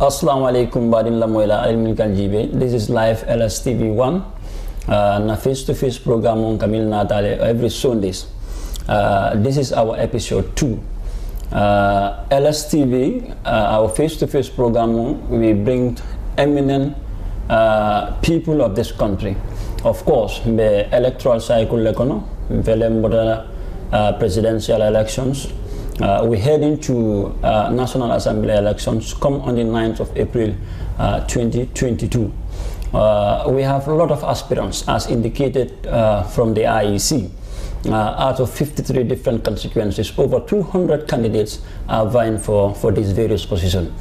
Assalamu alaikum badin la moila ilmin kanjibe. This is live LSTV1 na face-to-face program on Kamil Natale every Sundays. This is our episode 2. LSTV, our face-to-face program, we bring eminent people of this country. Of course, the electoral cycle lekono, presidential elections. We head into National Assembly elections come on the 9th of April 2022. We have a lot of aspirants as indicated from the IEC. Out of 53 different constituencies, over 200 candidates are vying for these various positions.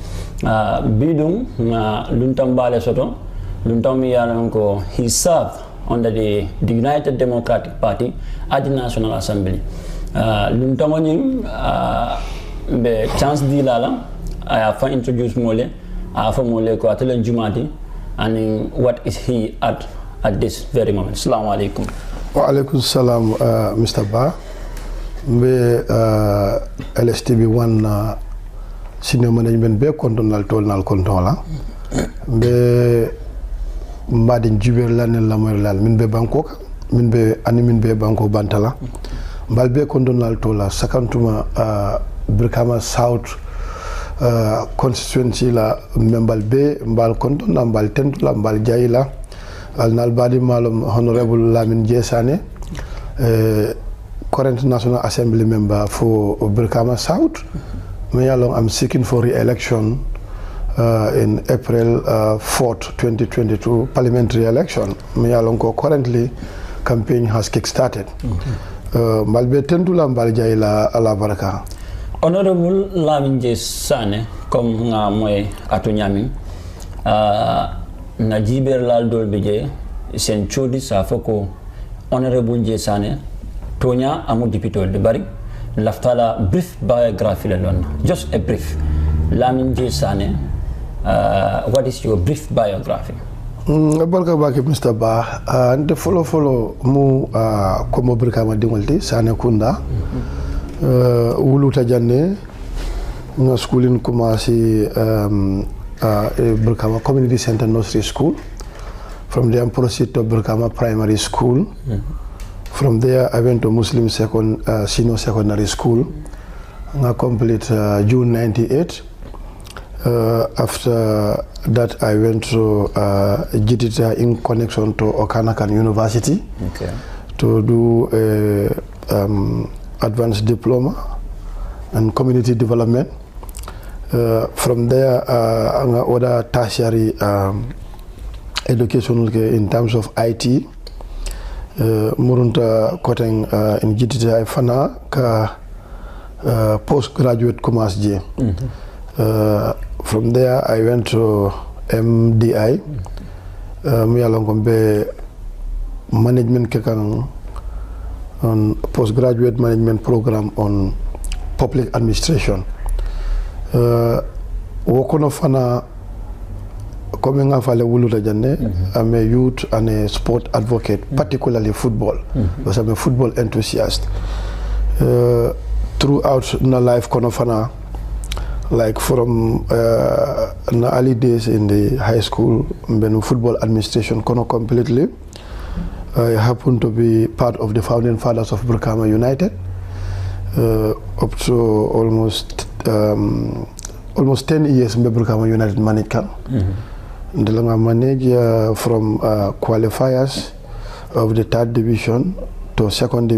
Bidung Luntam Bale Soto, Luntam Yaranko, he served under the United Democratic Party at the National Assembly. Luntamoning be chance di lala I have introduced Mole for Mole ko atelen Jumati and what is he at this very moment. Assalamu alaikum. Wa alaikum salam Mr. Bah. Be LSTV1 senior management be kontonal tolnal kontola. Be mbadin juber lanel la moy min be Bangkok min be ani min be Bangkok Bantala. Balbe kondonal tola sakantuma Brikama South constituency la membal be mbal kondona mbal tentula mbal jayila al nalbadi malum Honourable Lamin Sanneh, current National Assembly member for Brikama South. I'm seeking for re-election in April 4th, 2022 parliamentary election. Currently campaign has kick-started. Honorable Lamin Sanneh, comme nga moy atu nyami na jiber lal dol bije sen chodi sa foko Honorable Sanneh tonya amu député de bari laftala brief biography la don, just a brief. Lamin Sanneh, what is your brief biography? Barka baki Mr. Bah, and follow mu komo Brikama dingolti Sanneh Kunda wuluta janne na schoolin kumasi Brikama Community Center Nursery School. From there I proceeded to Brikama Primary School. From there I went to Muslim Senior Secondary School. I complete June 98. After that, I went to GTTA in connection to Okanakan University to do advanced diploma and community development. From there, other tertiary education in terms of IT. Murunta Koteng in GTTA Fana ka postgraduate commerce J. From there, I went to MDI. Be management kekang on postgraduate management program on public administration. Wokono fana coming up I'm a youth and a sport advocate, particularly football, because I'm a football enthusiast. Throughout my life, konofana, like from the early days in the high school, when football administration kono completely. I happen to be part of the founding fathers of Brikama United, up to almost 10 years in Brikama United managed. I manage from qualifiers of the 3rd division to 2nd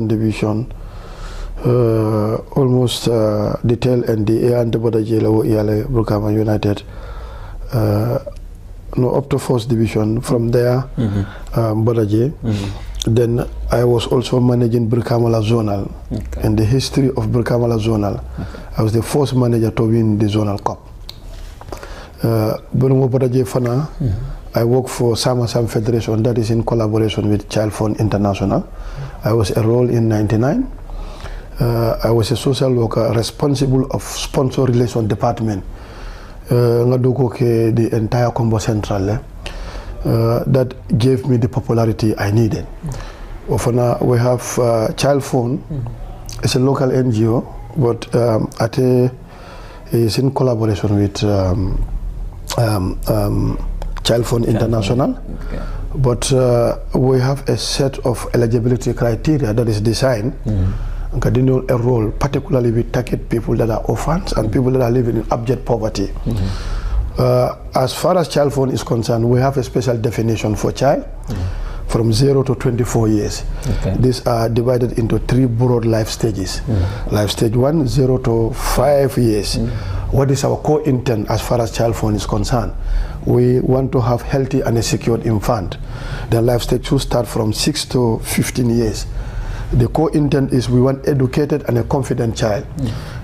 division, almost detail and the and the Brikama United, up to 4th division. From there, Bodaje. Then I was also managing Brikama Zonal. In the history of Brikama Zonal, I was the first manager to win the Zonal Cup. I work for Sam Federation, that is in collaboration with Child Fund International. I was enrolled in 99. I was a social worker responsible of sponsor relation department. The entire Combo Central. That gave me the popularity I needed. We have Child Fund. It's a local NGO, but at a is in collaboration with Child Fund International. Okay. But we have a set of eligibility criteria that is designed to enroll, particularly with target people that are orphans and people that are living in abject poverty. As far as Child Fund is concerned, we have a special definition for child from 0 to 24 years. Okay. These are divided into 3 broad life stages. Life stage 1, 0 to 5 years. What is our core intent as far as Child Fund is concerned? We want to have healthy and a secured infant. The life stage 2 start from 6 to 15 years. The core intent is we want educated and a confident child.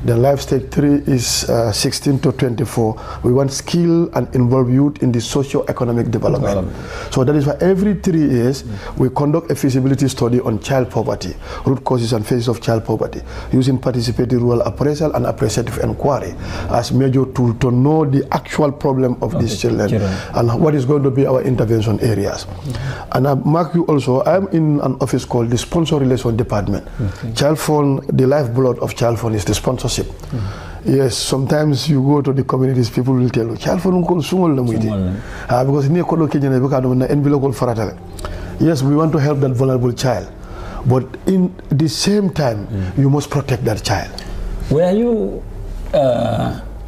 The life stage 3 is 16 to 24. We want skilled and involved youth in the socio-economic development. So that is why every 3 years we conduct a feasibility study on child poverty, root causes and phases of child poverty, using participatory rural appraisal and appreciative inquiry as major tool to know the actual problem of these children and what is going to be our intervention areas. And I mark you also, I'm in an office called the Sponsor Relations Department. Child Fund, the lifeblood of Child Fund is the sponsorship. Yes, sometimes you go to the communities, people will tell you, Child Fund because yes, we want to help that vulnerable child, but in the same time, you must protect that child. Were you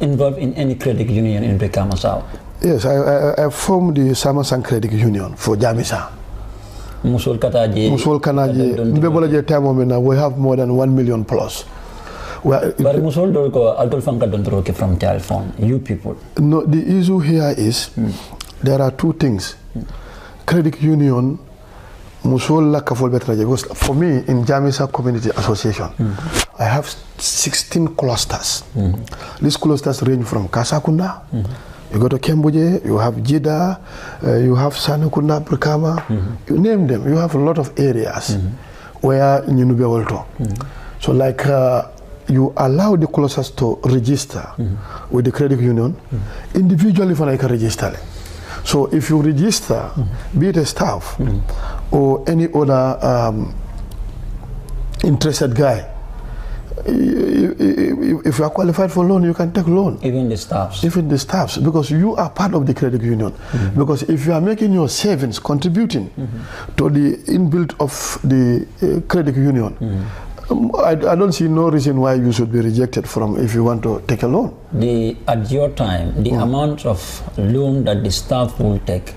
involved in any credit union in Brikama South? Yes, I formed the Samasan Credit Union for Jamisa. Musul Kanaje, we have more than 1 million plus. But Musul Dolko from Child Fund, you people. No, the issue here is there are 2 things. Credit union, Musul la Kafol Betraje, because for me in Jamisa Community Association, I have 16 clusters. These clusters range from Kasakunda. You go to Kembuje, you have Jida, you have Sanneh, Brikama, you name them. You have a lot of areas where you be able to. So like you allow the clusters to register with the credit union, individually for like a register. So if you register, be it a staff or any other interested guy, if you are qualified for loan, you can take loan. Even the staffs? Even the staffs, because you are part of the credit union. Because if you are making your savings, contributing to the inbuilt of the credit union, I don't see no reason why you should be rejected from if you want to take a loan. At your time, the amount of loan that the staff will take,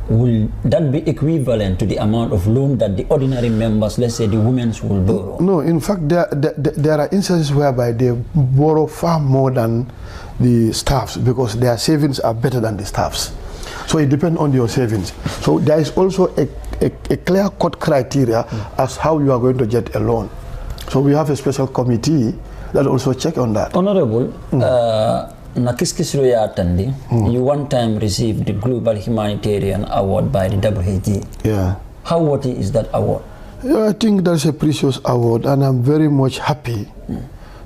will that be equivalent to the amount of loan that the ordinary members, let's say the women, will borrow? No, in fact, there are instances whereby they borrow far more than the staffs because their savings are better than the staffs. So it depends on your savings. So there is also a clear-cut criteria as how you are going to get a loan. So we have a special committee that also check on that. Honorable, you one time received the Global Humanitarian Award by the WHG. Yeah. How worthy is that award? Yeah, I think that's a precious award, and I'm very much happy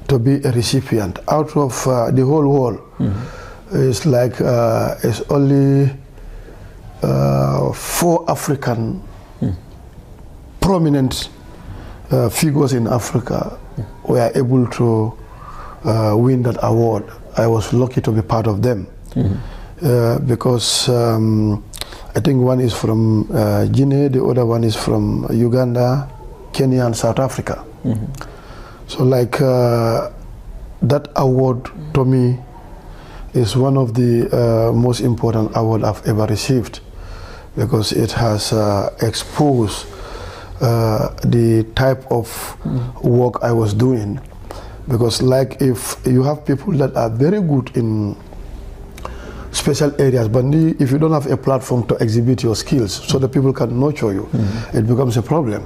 to be a recipient. Out of the whole world, it's like it's only 4 African prominent figures in Africa were able to win that award. I was lucky to be part of them because I think one is from Guinea, the other one is from Uganda, Kenya, and South Africa. So like that award to me is one of the most important awards I've ever received because it has exposed the type of work I was doing. Because like if you have people that are very good in special areas, but if you don't have a platform to exhibit your skills so that people can nurture you, it becomes a problem.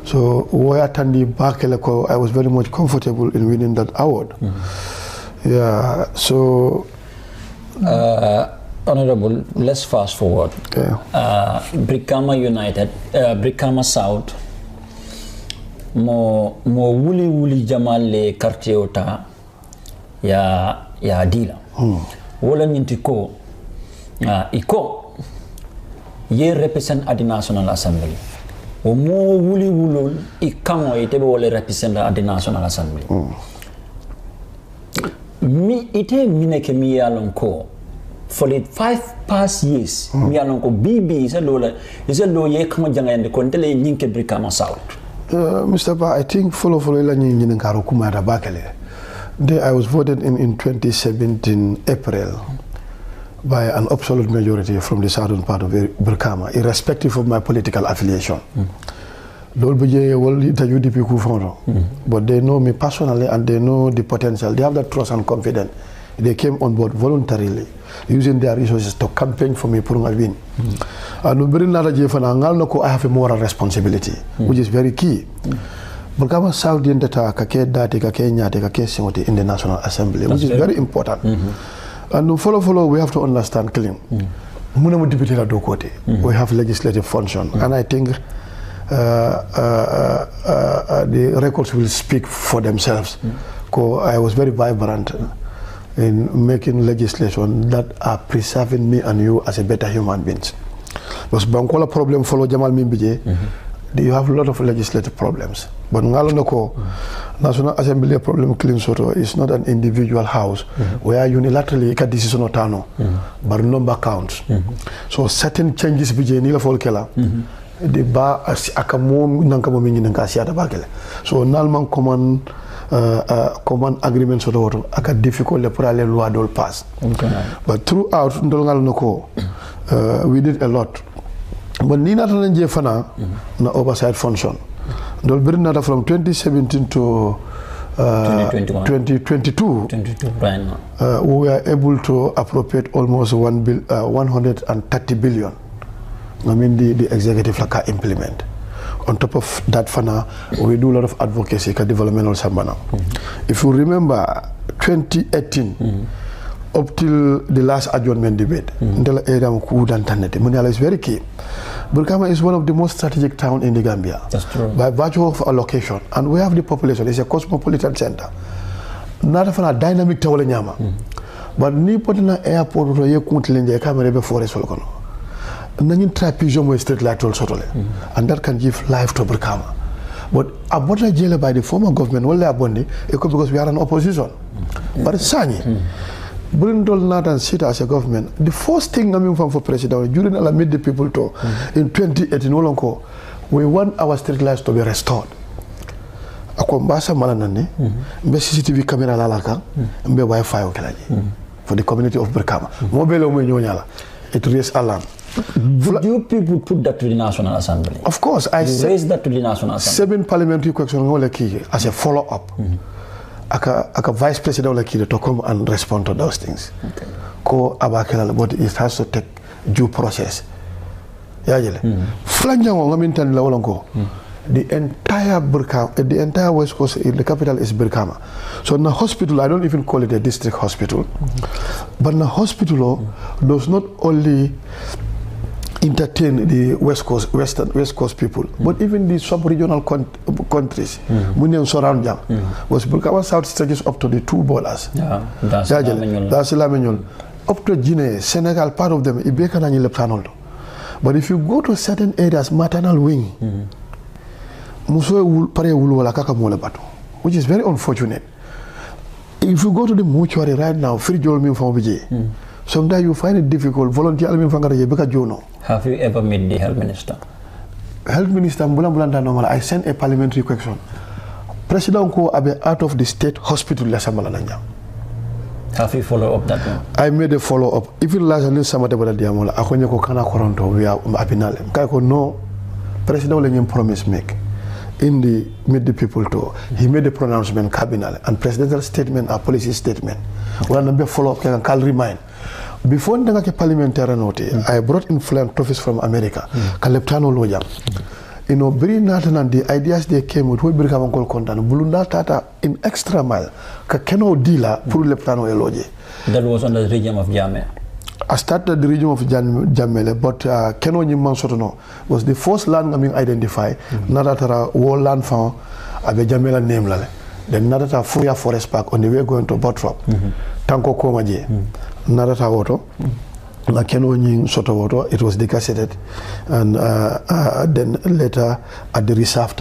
So where Tandi Bakeleko, I was very much comfortable in winning that award. Yeah, so... Honorable, let's fast forward. Okay. Brikama United, Brikama South, mo wuli jamale quartier ota ya dila wala nyinti ko iko ye represent at the National Assembly o mo wuli wulol ikamo itebe wala represent at the National Assembly mi ite mineke mi yalon ko for the 5 past years mi yalon ko bibi isa lo ye kama jangande ko ndele nyinke Brikama South. Mr. Bah, I think follow la ñi ngaro kuma da bakale. I was voted in 2017 April by an absolute majority from the southern part of Brikama, irrespective of my political affiliation. But they know me personally and they know the potential. They have that trust and confidence. They came on board voluntarily, using their resources to campaign for me for a win. And I have a moral responsibility, which is very key. Brikama South in the National Assembly, which is very important. And follow, we have to understand clean. We have legislative function, and I think the records will speak for themselves. I was very vibrant in making legislation that are preserving me and you as a better human beings. Because Bankola problem follow Jamal Mimbije, you have a lot of legislative problems. But Ngalonoko National Assembly problem clean soto is not an individual house where unilaterally a decision otano, but number counts. So certain changes bije nila folkela. The bar akamom nankamomingi nankasiata bakele. So nalman common agreements or auto aka difficult pour aller loi dol pass. But throughout ndolngalonoko we did a lot. But Nina Tananje Fana na oversight function. Dolbrinata from 2017 to 2022, right now. We were able to appropriate almost 130 billion. I mean the executive like implement. On top of that, Fana, we do a lot of advocacy, developmental sambana. If you remember 2018. Up till the last adjournment debate, Muniala is very key. Brikama is one of the most strategic towns in the Gambia. That's true. By virtue of our location, and we have the population. It's a cosmopolitan center. Not a dynamic town nyama, but ni potina airport or ye kuntilenje kamera be forest volcano. Nanyin trapezium we street light also, and that can give life to Brikama. But abota jail by the former government, well, abondi, because we are an opposition. But Sanneh. Brindol not and sit as a government. The first thing coming from for president during I meet the people to in 2018 we want our street lights to be restored. Akombasa malanani, mbe CCTV camera lalaka, mbe Wi-Fi for the community of Brikama. Mobile umenyonyala. It raised alarm. Would you people put that to the National Assembly? Of course, I raised that to the National Assembly. 7 parliamentary questions as a follow-up. Aka vice president to come and respond to those things. But it has to take due process. The entire Brikama, the entire West Coast, the capital is Brikama. So in the hospital, I don't even call it a district hospital, but the hospital does not only entertain the West Coast people, but even the sub-regional countries, Munian surround them. Was Brikama South stretches up to the 2 borders. That's Lamin. Up to Guinea, Senegal, part of them, but if you go to certain areas, maternal wing, which is very unfortunate. If you go to the mortuary right now, sometimes you find it difficult. Volunteer. Have you ever met the health minister? Health minister, I sent a parliamentary question. President ko abe out of the state hospital. Have you followed up that one? I made a follow-up. Even last year, no president promise make. In the meet the people to he made a pronouncement cabinet and presidential statement or policy statement. Well, follow up can remind. Before the parliamentary note, I brought in philanthropists from America. Kaleptano Loya. You know, bring and the ideas they came with we Brikama call content. Bulunda Tata in extra mile. Kakeno dealer put Leptano eloge. That was under the regime of Jame. I started the region of Jamele, but Keno Nyimman Sotono was the first land I identified. Nadatara war land found Abe Jamela name lale. Then Nadata Fuya Forest Park on the way going to Botrop. Tanko Komaje. Nadata Auto. Na Keno Nying Soto Auto. It was decasseted. And then later at the reserve.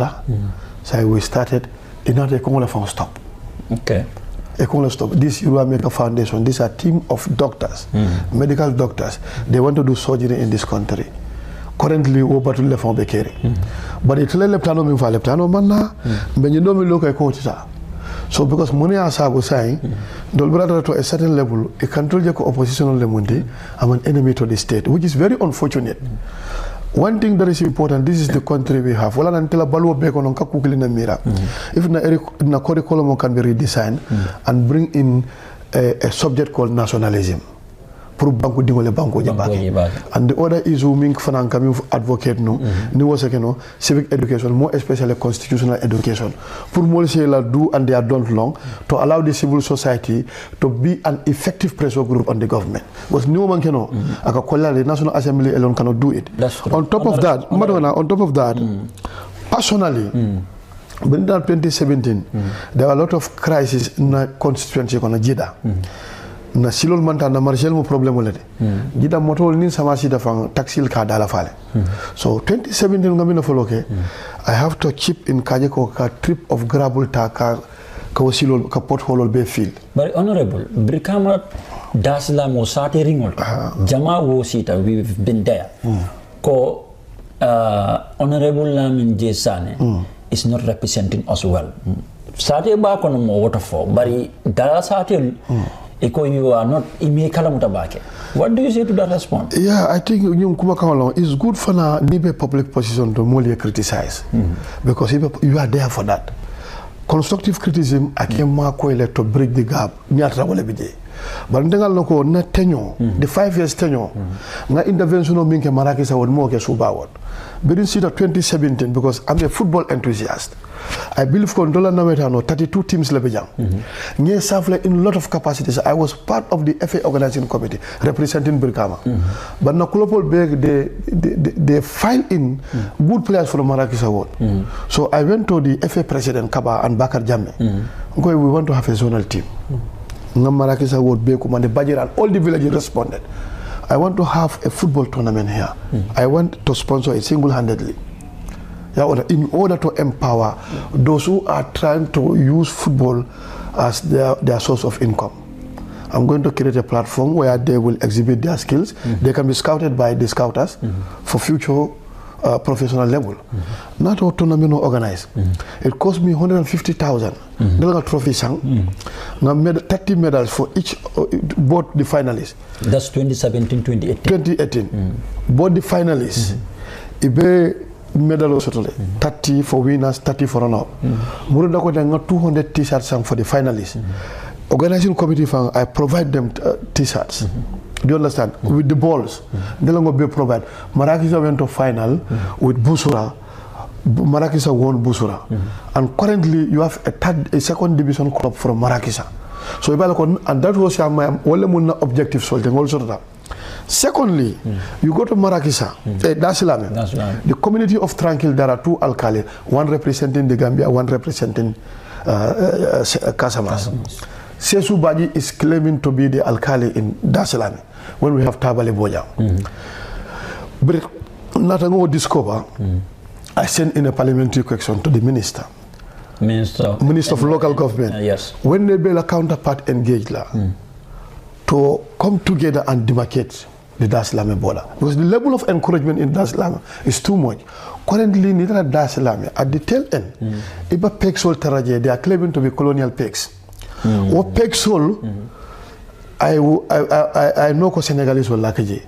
So we started in order to stop. Okay. This Maker Foundation, these are a team of doctors, medical doctors. They want to do surgery in this country. Currently, we are le fond bekeri. But it's le plano mi fale plano manna, ben you know me look at so because money asago saying, dolbrada to a certain level, a control the opposition le mundi, I'm an enemy to the state, which is very unfortunate. One thing that is important, this is the country we have. Wala nantela baluwa beko nonka kukili na mira. If na curriculum can be redesigned and bring in a subject called nationalism. And the other is who mean advocate civic education, more especially constitutional education. For more do and they are done long to allow the civil society to be an effective pressure group on the government. Because no one can the National Assembly alone cannot do it. On top of that, personally, in 2017, there were a lot of crises in the constituency on Jeddah. Na silol manta na marshal mo problem wala de jida moto ni sama sida fang taxil ka dala fale so 2017 ngamina foloke I have to chip in kaje ko ka trip of gravel ta ka silol ka portfolio be field. But Honourable Brikama dasla mo sate ringol jama wo sita, we've been there ko Honourable Lamin Sanneh is not representing us well. Sate ba kono mo waterfall bari dala sate you are not what do you say to that response? Yeah, I think it's good for a public position to more criticize because you are there for that. Constructive criticism I came to break the gap. But the 5 years tenure, intervention of Minke Marakisa would more get Subawat. We didn't see that 2017 because I'm a football enthusiast. I believe Condola Nametano 32 teams lebejang. In a lot of capacities. I was part of the FA organizing committee representing Brikama. But Nakulopol Beg they file in good players for the Marrakech Award. So I went to the FA president Kaba and Bakar Jammeh. We want to have a zonal team. Marrakech Award Bekum and the Bajir and all the villages responded. I want to have a football tournament here. I want to sponsor it single-handedly. In order to empower those who are trying to use football as their source of income. I'm going to create a platform where they will exhibit their skills. They can be scouted by the scouters for future professional level. Not a tournament organized. It cost me 150,000. Trophy sang. 30 medals for each, both the finalists. That's 2017, 2018. Both the finalists. Medal also 30 for winners, 30 for runner-up. 200 t-shirts for the finalists. Organizing committee I provide them t-shirts. Do you understand? With the balls. They provide. Marrakech went to final with Busura. Marrakech won Busura. And currently you have a second division club from Marrakech. So and that was my only objective solving also. Secondly, you go to Marrakech, that's Lamin. The community of Tranquil, there are 2 alcali, one representing the Gambia, one representing Casamas. Sesu Baji is claiming to be the alcali in Dar es Salaam when we have Tabale Boja. But Natango discover, I sent in a parliamentary question to the Minister of Local Government. Yes. When they be a counterpart engaged to come together and demarcate the Dar es Salaam border. Because the level of encouragement in Dar es Salaam is too much. Currently, neither Dar es Salaam at the tail end, Iba Peksol Taraje, they are claiming to be colonial pegs. Or Peksol, I know que Senegalese will like it.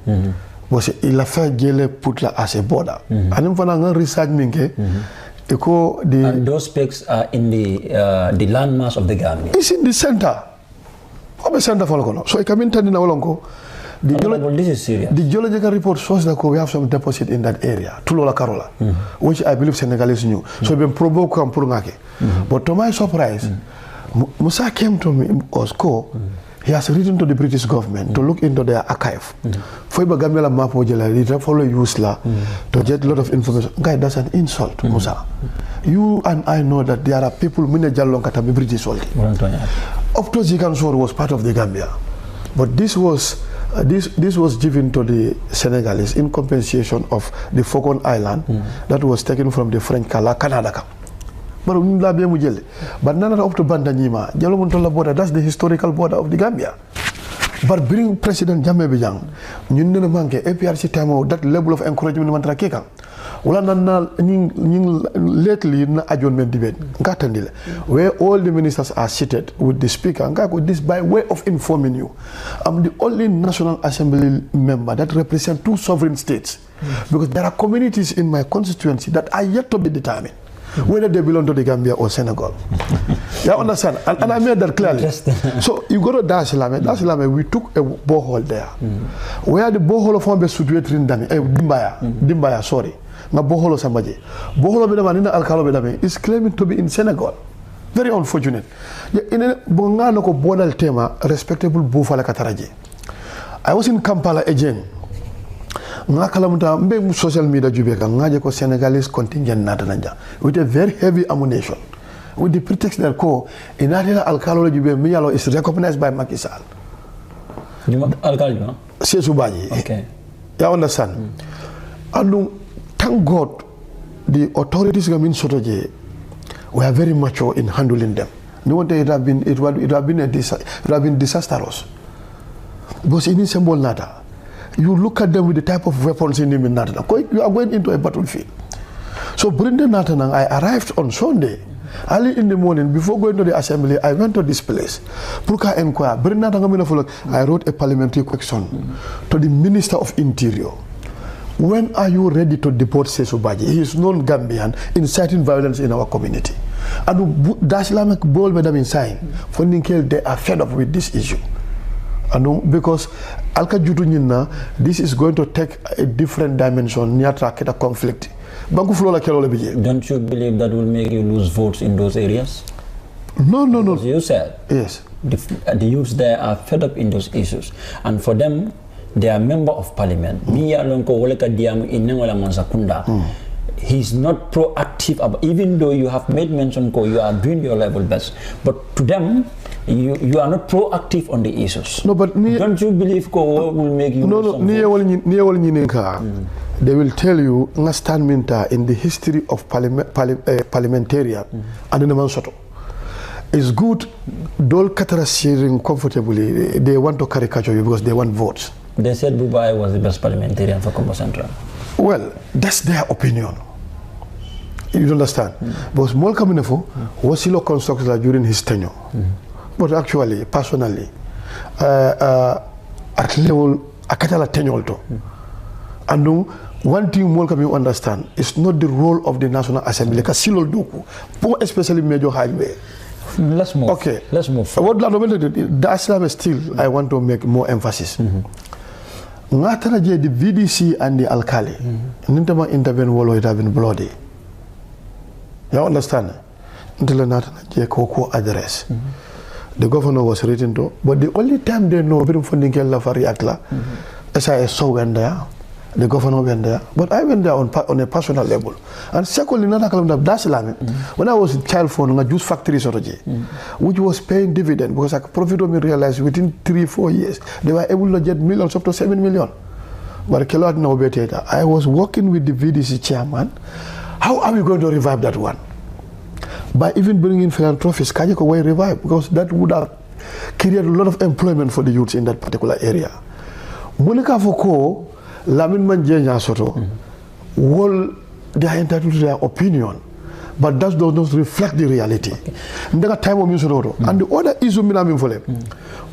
But il a fait Gele put la as a border. And if I research minke, and those pegs are in the landmass of the Gambia. It's in the center. So I come in Tanina. This is serious. The geological report shows that we have some deposit in that area, Tulola Karola, which I believe Senegalese knew. So we've been provoked and Purungake. But to my surprise, Musa came to me, he has written to the British government to look into their archive. For Gamela Mapo Jela, they follow Usla to get a lot of information. Guy, that's an insult, Musa. You and I know that there are people, Minajalong Katabi British soldier. Optozikan was part of the Gambia. But this was given to the Senegalese in compensation of the Falkland Island that was taken from the French Canada. But none of the Bandanyima, Jalomontola border, that's the historical border of the Gambia. But bring President Jammeh Bijang, you know, APRC time that level of encouragement Mantrakeka. Lately, na adjournment debate, where all the ministers are seated with the speaker. This by way of informing you, I'm the only National Assembly member that represents 2 sovereign states, because there are communities in my constituency that are yet to be determined whether they belong to the Gambia or Senegal. You understand? And I made that clearly. So you go to Dar es Salaam, we took a borehole there. Where the borehole of Wambe situated in Dimbaya, sorry. Na borehole Sambaje. Borehole Bedamana Alcalo Bedame is claiming to be in Senegal. Very unfortunate. In a Bonganoko Bonal Tema, respectable Bufala Kataraje. I was in Kampala again. Social media Jubeka, Senegalese contingent Natananja, with a very heavy ammunition. With the pretext that in Adela Alcalo Jube Mialo is recognized by Macky Sall. Alcalo? Sesubaji. Okay. You understand? And thank God the authorities in Sotoje were very mature in handling them. No wonder it would have been disastrous. Because in symbol nada. You look at them with the type of weapons in them in Natana. You are going into a battlefield. So Brinda Natana, I arrived on Sunday. Early in the morning, before going to the assembly, I went to this place. Purka Enquire. I wrote a parliamentary question to the Minister of Interior. When are you ready to deport Sesubaji? He is non-Gambian, inciting violence in our community. And Daslamek Bol Madam inside, they are fed up with this issue. Because this is going to take a different dimension near Traketa conflict. Don't you believe that will make you lose votes in those areas? No. Because you said yes. The youths there are fed up in those issues. And for them, they are member of parliament. He's not proactive about, even though you have made mention you are doing your level best. But to them, you are not proactive on the issues. No, but don't you believe will make you they will tell you in the history of parliamentarian and in the Mansoto. It's good, Dol Katara sharing comfortably, they want to caricature you because they want votes. They said Bubai was the best parliamentarian for Combo Central. Well, that's their opinion. You understand? Because Molka Minefo was still constructed during his tenure. But actually, personally, at level, Akatala tenure. And one thing Molka you understand, it's not the role of the National Assembly, especially Major Highway. Let's move. Okay. Let's move. What the still, I want to make more emphasis. The VDC and the alkali, Nintama intervene wolo it have been bloody. You understand? Until the Koko address. The governor was written to, but the only time they know funding SIS so went there, the governor went there, but I went there on a personal level. And secondly, when I was a child phone, a juice factory which was paying dividend because I profit me realized within 3-4 years they were able to get millions up to 7 million. But I was working with the VDC chairman. How are we going to revive that one? By even bringing in philanthropists, Kajiko way revive, because that would have created a lot of employment for the youths in that particular area. Monica Foucault, Lamin Manjenya Soto, they are entitled to their opinion, but that does not reflect the reality. And the other issue,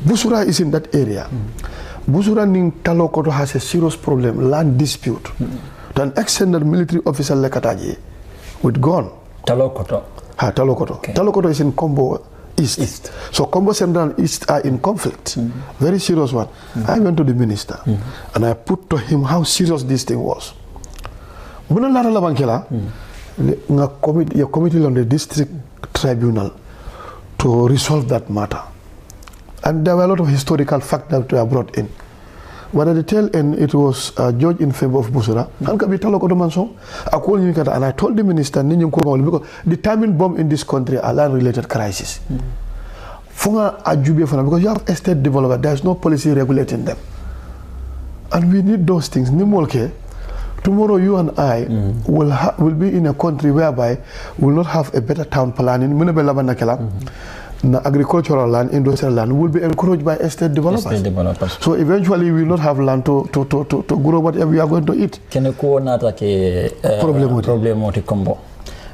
Busura is in that area. Busura Ning Talokoto has a serious problem, land dispute. To an extent that military officer Lekataji with gun. Talokoto. Talokoto. Okay. Talokoto is in Combo East. So Combo Central and East are in conflict. Very serious one. I went to the minister and I put to him how serious this thing was. Your committee on the district tribunal to resolve that matter. And there were a lot of historical facts that were brought in. But at the tail end, it was judged in favor of Busura. And I told the minister, because the timing bomb in this country are land-related crisis. Because you have estate developer, there is no policy regulating them. And we need those things. Tomorrow you and I will be in a country whereby we will not have a better town planning. The agricultural land, industrial land will be encouraged by estate developers. So eventually we will not have land to grow whatever we are going to eat.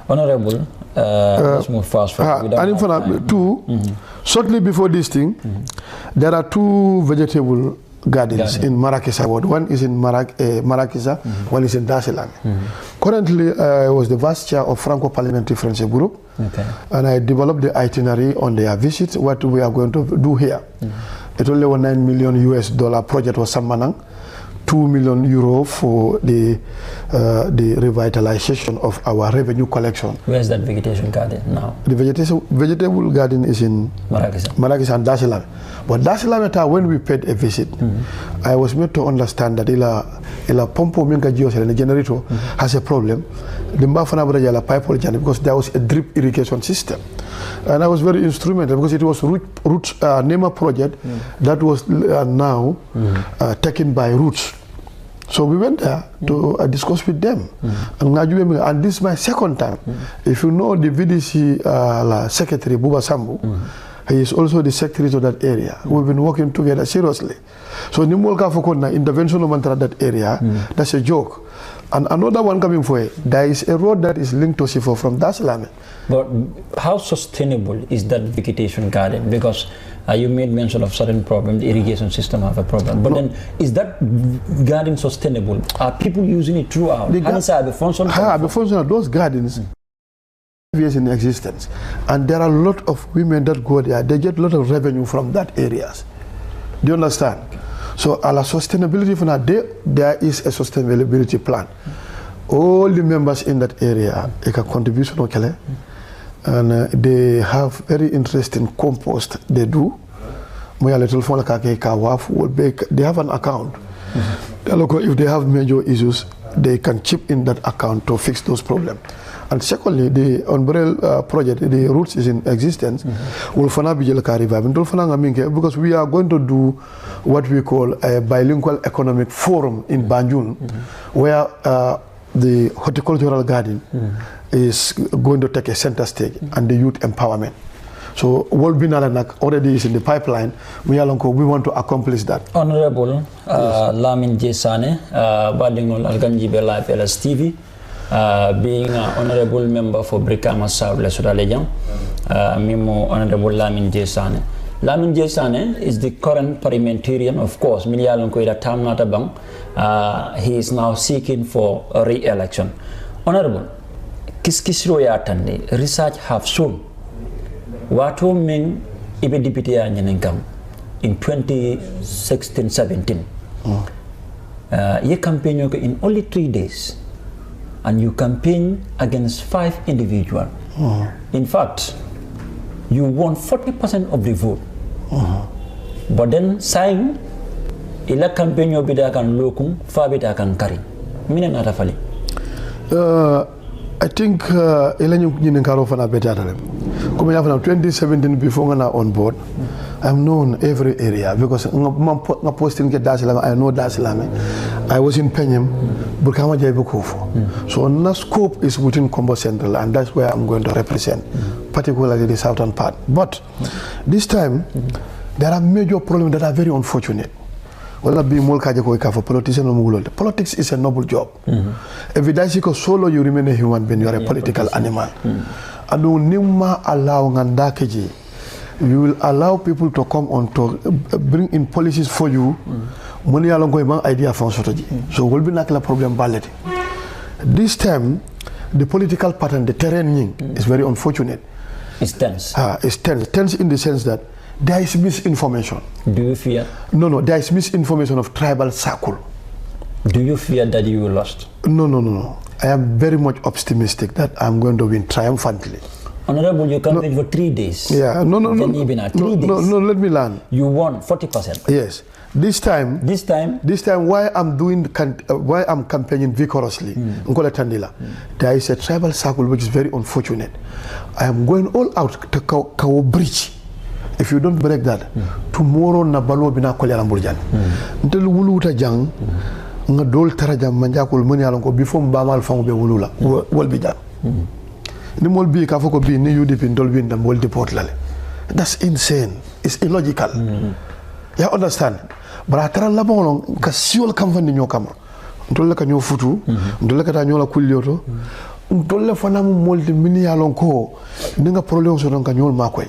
Honourable, let's move fast. Shortly before this thing, there are two vegetable gardens in Marrakech. One is in Marrakech, one is in Dar-es-Salaam. Currently, I was the vice chair of Franco-Parliamentary Friendship Group, and I developed the itinerary on their visit, what we are going to do here. It only was $9 million US project was Sammanang, €2 million for the revitalization of our revenue collection. Where is that vegetation garden now? The vegetable garden is in Marrakech and Dar-es-Salaam. But Dar-es-Salaam, when we paid a visit, I was made to understand that ila pompo minka geosel the generator has a problem. The pipe because there was a drip irrigation system, and I was very instrumental because it was Roots NEMA project that was now taken by Roots. So we went there to discuss with them, and this is my second time. If you know the VDC secretary Buba Sambu, he is also the secretary to that area. We've been working together seriously. So Nimolka Fokona intervention of that area, that's a joke. And another one coming for it, there is a road that is linked to Sifo from Dar-es-Salaam. But how sustainable is that vegetation garden? Because you made mention of certain problems, the irrigation system have a problem. But then, is that garden sustainable? Are people using it throughout? Those gardens years in existence, and there are a lot of women that go there. They get a lot of revenue from that areas. Do you understand? So, a la sustainability for now, there is a sustainability plan. All the members in that area make a contribution, and they have very interesting compost. They do. They have an account. If they have major issues, they can chip in that account to fix those problems. And secondly, the umbrella project, the Roots is in existence. Because we are going to do what we call a bilingual economic forum in Banjul, where the horticultural garden is going to take a center stage, and the youth empowerment. So World Binaranak already is in the pipeline. We want to accomplish that. Honourable Lamin Sanneh, Badingol Alganjibe Live LS TV. Being an honorable member for Brikama South Lesotho, Mimo Honorable Lamin Sanneh. Lamin Sanneh is the current parliamentarian, of course. He is now seeking for a re-election. Honorable, Kiskisro Yatandi, research have shown Watu Ming Ibe Deputy in 2016-17. Ye campaign in only 3 days. And you campaign against 5 individuals. In fact, you won 40% of the vote. But then, saying, ila campaign yo bida kan lokum, fa bida kan kari. Mina nata fali. I think ila nyini karo fana beta dalem. Kuma ya fana 2017 before ngana on board. I'm known every area because nga posting ke Dar-es-Salaam, I know Dar-es-Salaam. I was in Penyem, Brikama Jaibukufo. So na scope is within Combo Central, and that's where I'm going to represent, particularly the southern part. But this time, there are major problems that are very unfortunate. Politics is a noble job. If it is solo, you remain a human being, you are a political animal. And you will allow people to come on to bring in policies for you. Money along going idea for strategy. So will be not a problem ballet. This time, the political pattern, the terrain is very unfortunate. It's tense. It's tense. Tense in the sense that there is misinformation. Do you fear? No. There is misinformation of tribal circle. Do you fear that you will lost? No. I am very much optimistic that I'm going to win triumphantly. Honourable, you campaigned for 3 days. Yeah, no. 3 days. No, let me learn. You won 40%. Yes. This time, why I'm campaigning vigorously, there is a tribal circle which is very unfortunate. I am going all out to Kawo Bridge. If you don't break that, tomorrow Nabalo Bina Kolyaramburjan. Until Wuluta Jang, nga dol taraja manjakul mun yalon ko before mbamal fango be wulula wol bi jam ni mol bi ka foko bi ni UDP dol bi ndam wol deport lale. That's insane. It's illogical. You understand? Bara tara la bolon ka siol kam fandi nyokama. Ndolle ka nyo futu, ndolle ka ta nyola kulioto. Ndolle fana mu molde mini yalon ko ninga problem so don ka nyol makoy.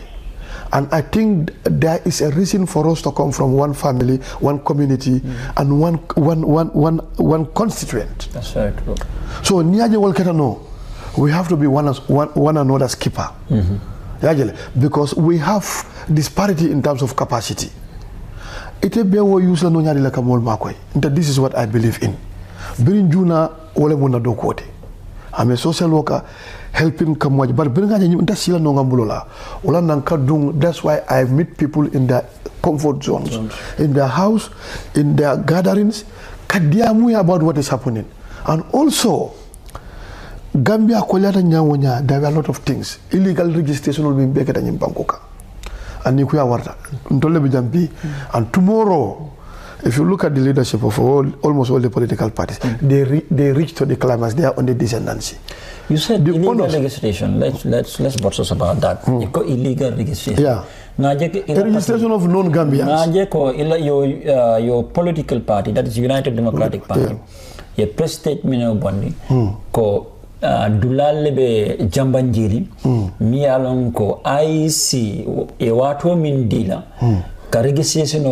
And I think there is a reason for us to come from one family, one community, and one constituent. That's right. So niaje wal keta no, we have to be one another's keeper. Because we have disparity in terms of capacity. Ite bewo use la no nyadi la kamol makoy. This is what I believe in. Birin juna wole muna do kote. I'm a social worker helping kamwaj, but sila no ngambulola. Ola nankadung. That's why I meet people in their comfort zones, in their house, in their gatherings. Kadiamu about what is happening, and also Gambia kolata nyawonya. There were a lot of things. Illegal registration will be better than in Bangkok, and Nikuya Warta, Ntole Bijambi, and tomorrow. If you look at the leadership of almost all the political parties, they reach to the climax. They are on the descendancy. You said the illegal registration. Let's buttress about that. Illegal registration. Yeah. The registration of non-Gambians. Your political party, that is United Democratic Party, a press statement bondi ko dulalebe jambanjiri mi alon ko IC e wato min dila ka registration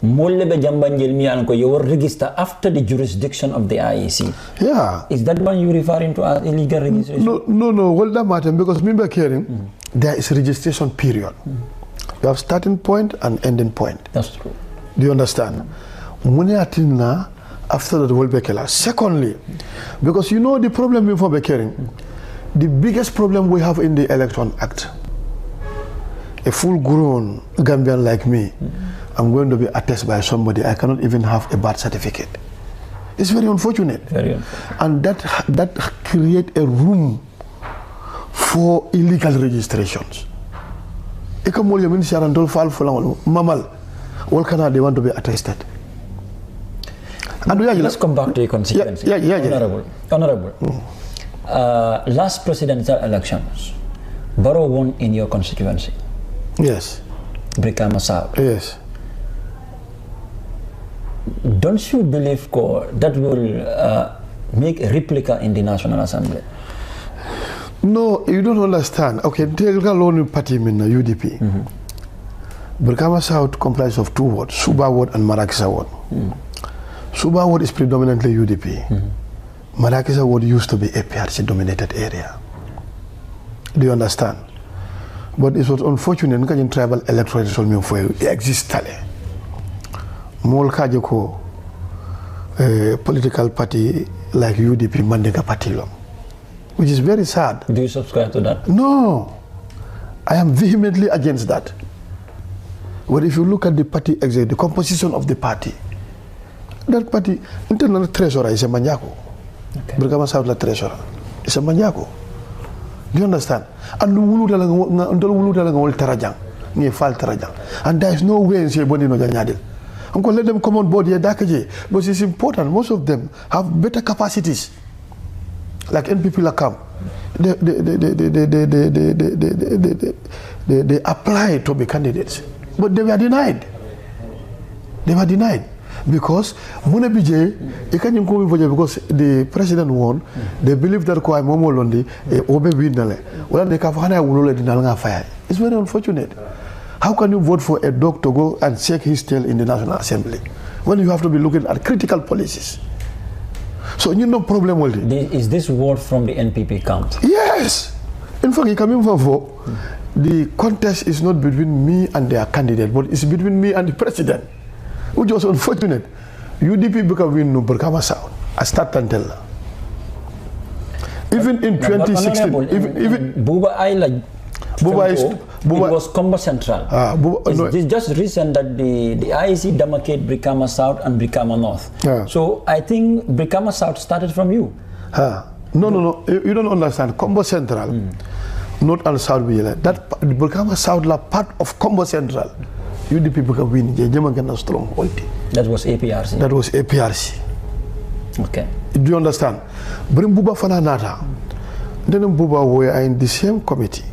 Molle be jambanjel mi an ko you register after the jurisdiction of the IEC. Yeah. Is that one you referring to as illegal registration? No. Well, that matter because member caring, there is a registration period. You have starting point and ending point. That's true. Do you understand? After that, will be killer. Secondly, because you know the problem before be caring, the biggest problem we have in the Election Act. A full-grown Gambian like me. I'm going to be attested by somebody. I cannot even have a birth certificate. It's very unfortunate. Very unfortunate. And that create a room for illegal registrations. Mamal, all Canada they want to be attested. And let's come back to your constituency. Honourable. Last presidential elections, Barrow won in your constituency. Yes. Brikama South. Yes. Don't you believe that will make a replica in the National Assembly? No, you don't understand. Okay, take a loan party in UDP. Brikama South comprises of two wards, Suba ward and Marakisa ward. Suba ward is predominantly UDP. Marakisa ward used to be a PRC dominated area. Do you understand? But it was unfortunate that in tribal electoral exists. Mol Kajoko, a political party like UDP Mandega Party, which is very sad. Do you subscribe to that? No, I am vehemently against that. But if you look at the party, the composition of the party, that party, internal treasurer is a Manyako. Brikama South la treasurer is a Manyako. Do you understand? And there is no way in Seboni no Janyadil. Uncle, let them come on board here, but it's important. Most of them have better capacities. Like NPP Lakam, they apply to be candidates, but they were denied. They were denied because because the president won. They believe that Momo Londi it's very unfortunate. How can you vote for a dog to go and shake his tail in the National Assembly when you have to be looking at critical policies? So you know problem with it. Is this word from the NPP camp? Yes. In fact, the contest is not between me and their candidate, but it's between me and the president, which was unfortunate. UDP became win no Brikama South. I start and tell. Even in 2016, even Buba Island. It was Combo Central. It's just recent that the IEC demarcate Brikama South and Brikama North. So I think Brikama South started from you. No. You don't understand. Combo Central, North and South. That Brikama South la part of Combo Central. UDP became win. Jema stronghold. That was APRC. That was APRC. Okay. Do you understand? Bring Buba Fana Nata. Then Buba were in the same committee.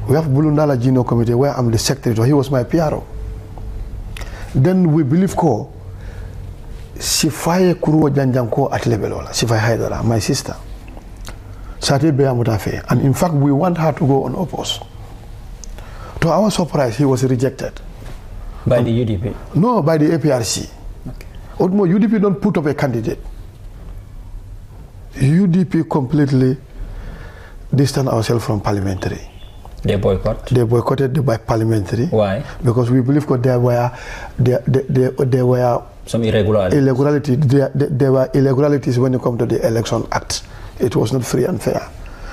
We have Bulundala Gino committee where I'm the secretary. He was my PRO. Then we believe ko Sifaye Kuruwa Janjanko at level Sifaye Haidara, my sister. Sati Bea Mutafe. And in fact we want her to go on oppose. To our surprise, he was rejected. By the UDP? No, by the APRC. Okay. Odmo, UDP don't put up a candidate. UDP completely distanced ourselves from parliamentary. They boycott? They boycotted the parliamentary. Why? Because we believe there were some irregularities. There were irregularities when it comes to the Election Act. It was not free and fair.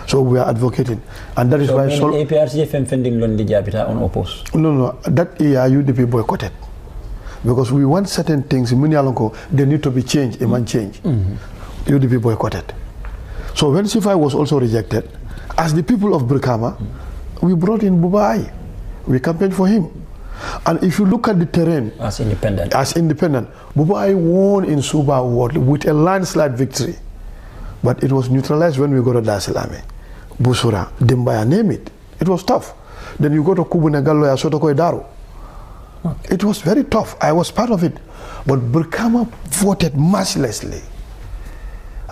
So we are advocating, and that is why. So APRC funding loan on oppose. No. That year UDP boycotted because we want certain things. They need to be changed. It must change. UDP boycotted. So when Sifai was also rejected, as the people of Brikama, we brought in Bubai. We campaigned for him. And if you look at the terrain as independent, Bubai won in Suba Ward with a landslide victory. But it was neutralized when we go to Dar es Salaam. Busura, Dimbaya, name it. It was tough. Then you go to Kubunagalo, Sotoko Daru. Okay. It was very tough. I was part of it. But Brikama voted mercilessly.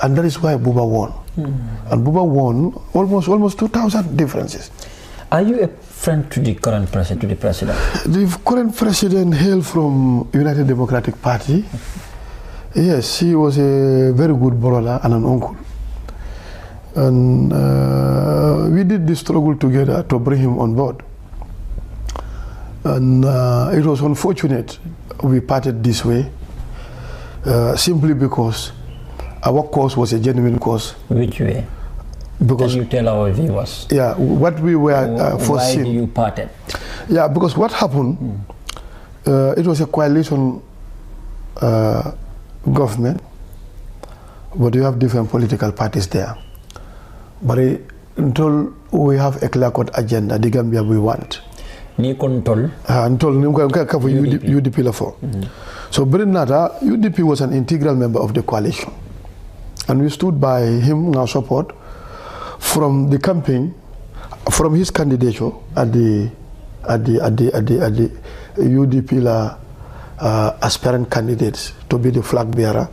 And that is why Buba won. And Buba won almost 2,000 differences. Are you a friend to the current president, The current president hailed from United Democratic Party. Yes, he was a very good brother and an uncle. And we did the struggle together to bring him on board. And it was unfortunate we parted this way, simply because our cause was a genuine cause. Which way? Because can you tell our viewers? Yeah, what we were foreseeing. Why you parted? Yeah, because what happened, it was a coalition government, but you have different political parties there. But until we have a clear-cut agenda, the Gambia we want. Ni control. UDP level. So Brinata, UDP was an integral member of the coalition, and we stood by him in our support from the campaign, from his candidature at the UDP aspirant candidates to be the flag bearer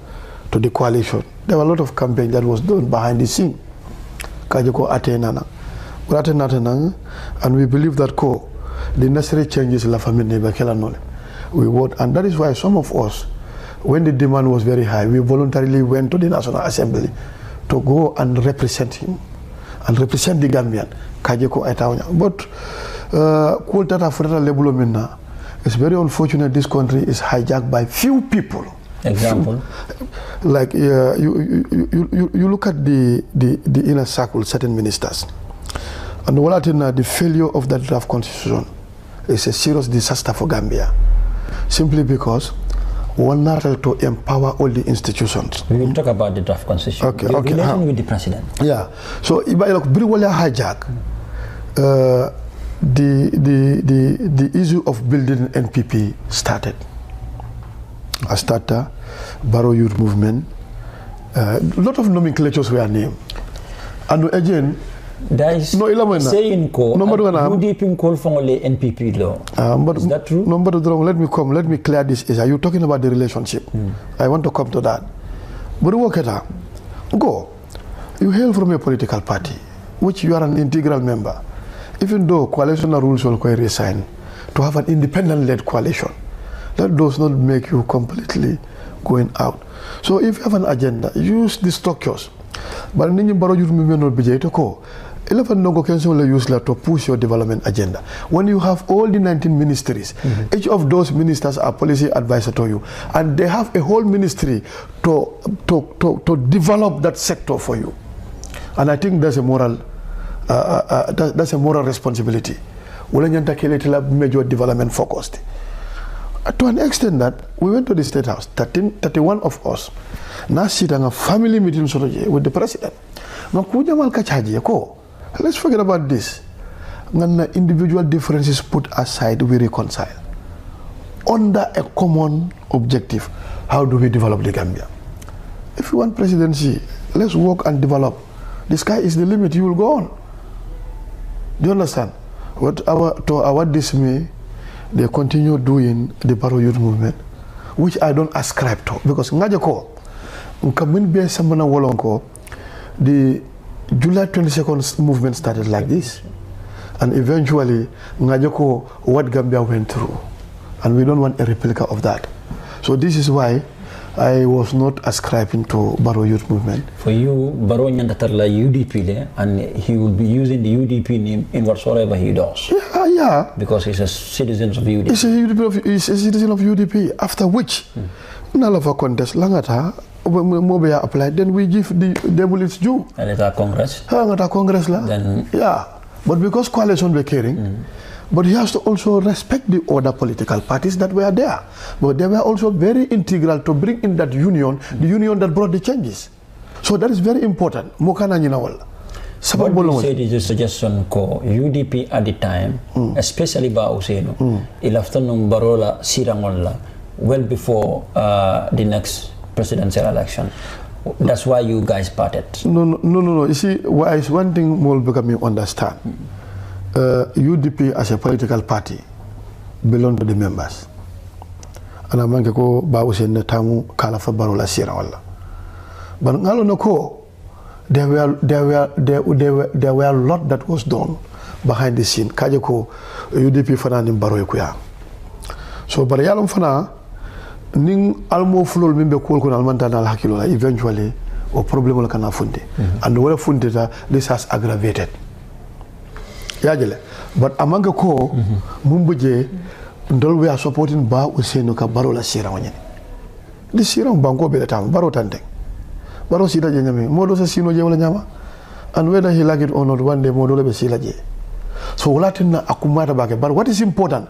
to the coalition. There were a lot of campaign that was done behind the scene. Kajiko Atenana. And we believe that the necessary changes la family we vote, and that is why some of us, when the demand was very high, we voluntarily went to the National Assembly to go and represent him and represent the Gambian. Kajiko Atawanya. But it's very unfortunate this country is hijacked by few people. Example? Like you look at the inner circle, certain ministers. And the failure of that draft constitution is a serious disaster for Gambia. Simply because one not to empower all the institutions. We will talk about the draft constitution. Okay, the okay. relation with the president. Yeah. So if I look hijack the issue of building NPP started. A starter, Barrow Youth Movement, a lot of nomenclatures were named. And again, there is saying UDP call for only NPP law. Is that true? Let me clear this issue. Are you talking about the relationship? I want to come to that. But go. You hail from a political party, which you are an integral member. Even though coalitional rules will quite resign, to have an independent-led coalition, that does not make you completely going out. So if you have an agenda, use the structures. But you use to push your development agenda. When you have all the 19 ministries, each of those ministers are policy advisor to you, and they have a whole ministry to develop that sector for you. And I think that's a moral responsibility. Major development focused. To an extent that we went to the State House, 31 of us, now sitting a family meeting with the president. Let's forget about this. Individual differences put aside, we reconcile. under a common objective. How do we develop the Gambia? If you want presidency, let's work and develop. The sky is the limit, you will go on. Do you understand? To our dismay, they continue doing the Baro Youth Movement, which I don't ascribe to. Because Ngajako, the July 22nd movement started like this. And eventually, Ngajako, what Gambia went through. And we don't want a replica of that. So this is why I was not ascribing to Baro Youth Movement. For you, Baro Nyandatarla UDP there, and he will be using the UDP name in whatsoever he does. Yeah. Because he's a citizen of UDP. He's a citizen of UDP. After which, Nalava contest, Langata, Mobia applied, then we give the devil its due. And at our Congress? Then, yeah. But because coalition were caring, but he has to also respect the other political parties that were there. But they were also very integral to bring in that union, the union that brought the changes. So that is very important. Mokana Nyinawal. What we said is a suggestion ko UDP at the time, especially Bah Useno, ilaftanung Barola Sirangola, well before the next presidential election. That's why you guys parted. No. You see, why is one thing more become you understand. UDP as a political party belong to the members. And I manke ko Bah Useno tamu kala fa Barola Sirangola. But ngalo no ko there were a lot that was done behind the scene. Kajako UDP fana ni Baroy kuya. So bariyalum fana ning almo fulol mimbe kol ko almanta na hakilo eventually o problem la kana funde. And wala funde this has aggravated. Yajele. But amanga ko mumbuje ndol we are supporting Bah Useno ka Barola Sira wanyene. This Sira banko be tam Baro tante. Baro sida je nyame modo sa sino je wala nyama, and whether he like it or not, one day modo le be sila je. So wala tinna akumata bake. But what is important,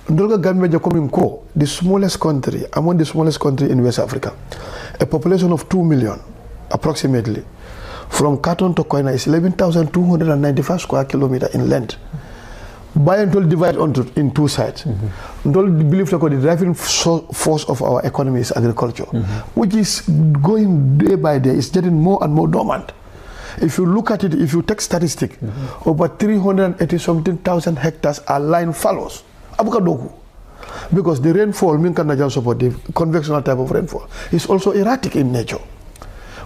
ndolga Gambia je coming ko, the smallest country among the smallest country in West Africa, a population of 2 million approximately, from Katon to Koina is 11,295 square kilometers in length. By and told divide in two sides. Don't believe that the driving force of our economy is agriculture, which is going day by day. It's getting more and more dormant. If you look at it, if you take statistic, over 380-something hectares are line fallows. Because the rainfall, support the convectional type of rainfall, is also erratic in nature.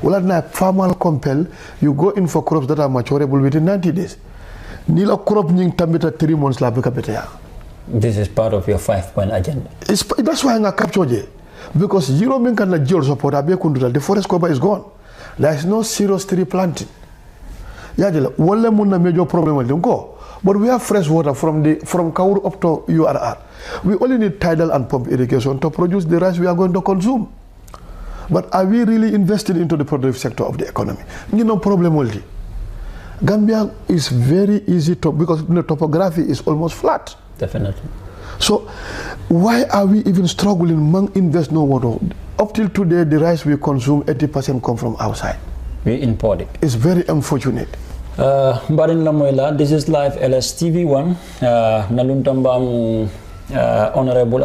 Well, farmer compel you go in for crops that are maturable within 90 days. Nila crop ning tambita 3 months la beka betea. This is part of your 5-point agenda. That's why I capture it. Because zero min kan na jol support abe kundula, the forest cover is gone. There is no serious tree planting. Yajela wala mun na major problem with go. But we have fresh water from Kauru up to URR. We only need tidal and pump irrigation to produce the rice we are going to consume. But are we really invested into the productive sector of the economy? You know, problem only. Gambia is very easy to, because the topography is almost flat. Definitely. So why are we even struggling? Man invest no water. Up till today, the rice we consume 80% come from outside. We import it. It's very unfortunate. Barin Lamoila, this is live LSTV1. Naluntambamu Honourable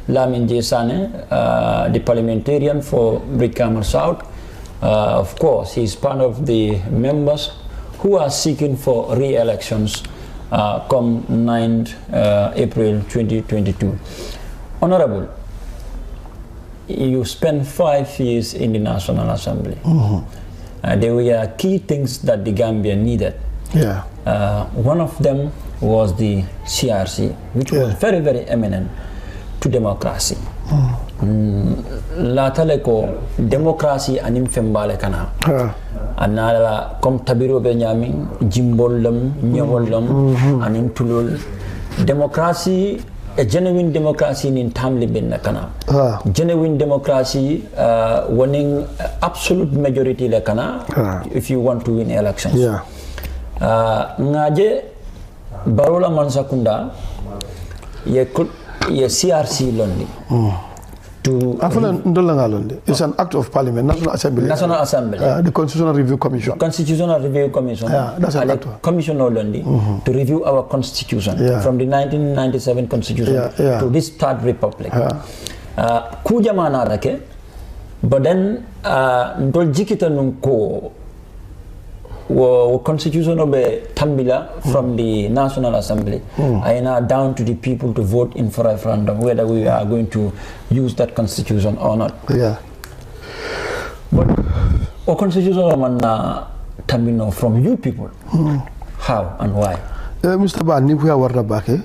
Lamin Sanneh, the parliamentarian for Brikama South. Of course, he's part of the members who are seeking for re-elections come 9th April 2022. Honorable, you spent 5 years in the National Assembly. There were key things that the Gambia needed. Yeah. One of them was the CRC, which was very, very eminent to democracy. La taleko democracy anim fembale kana anala kom tabiro be nyami jimbolam nyobolam anim tulul democracy, a genuine democracy in tamli ben kana genuine democracy winning absolute majority le kana if you want to win elections. Ngaje Barola Mansakunda ye CRC londi to... It's an act of parliament, National Assembly. National Assembly. The Constitutional Review Commission. Constitutional Review Commission. That's an act. Commission to review our constitution from the 1997 constitution to this third republic. Kujamana rake, but then ndol jikita nunko constitution of Tambila from the National Assembly are now down to the people to vote in for referendum whether we are going to use that constitution or not. Yeah. But a constitution Tambino from you people. How and why? Mr. Bah, ni kuya warra bake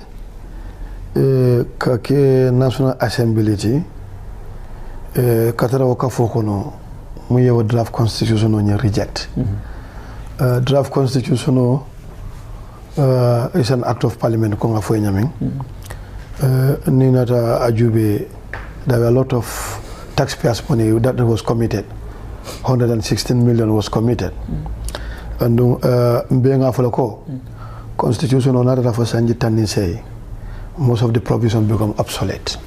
kake National Assembly katara waka fokono muye draft constitution on reject. Draft constitution is an act of parliament. Ninata Ajube, there were a lot of taxpayers' money that was committed. 116 million was committed. And being a follow constitution on other for Sanjitani say most of the provisions become obsolete.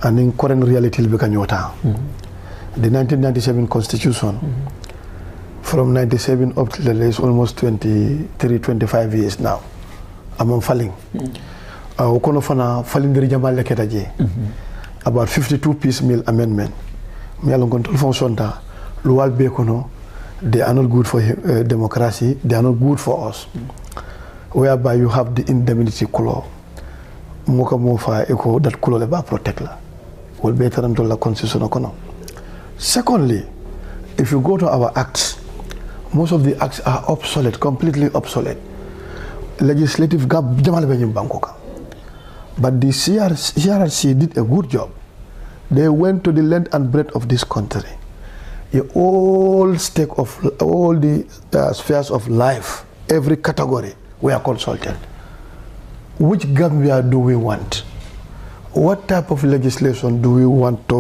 And in current reality become yota. The 1997 constitution from 97 up to the last almost 25 years now. I'm falling. About 52 piecemeal amendment. They are not good for democracy, they are not good for us. Whereby you have the indemnity clause. That clause protect will better than the constitution. Secondly, if you go to our acts, most of the acts are obsolete, completely obsolete. Legislative gap, but the CRC did a good job. They went to the length and breadth of this country. All the spheres of life, every category, we are consulted. Which Gambia do we want? What type of legislation do we want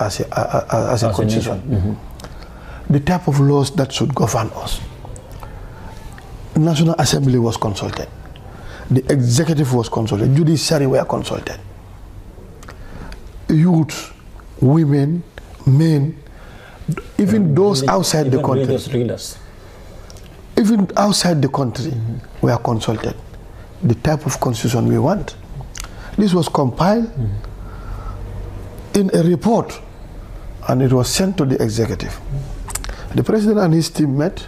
as a constitution? The type of laws that should govern us. National Assembly was consulted. The executive was consulted. Judiciary were consulted. Youth, women, men, even those outside the country. Even outside the country were consulted. The type of constitution we want. This was compiled in a report and it was sent to the executive. The president and his team met.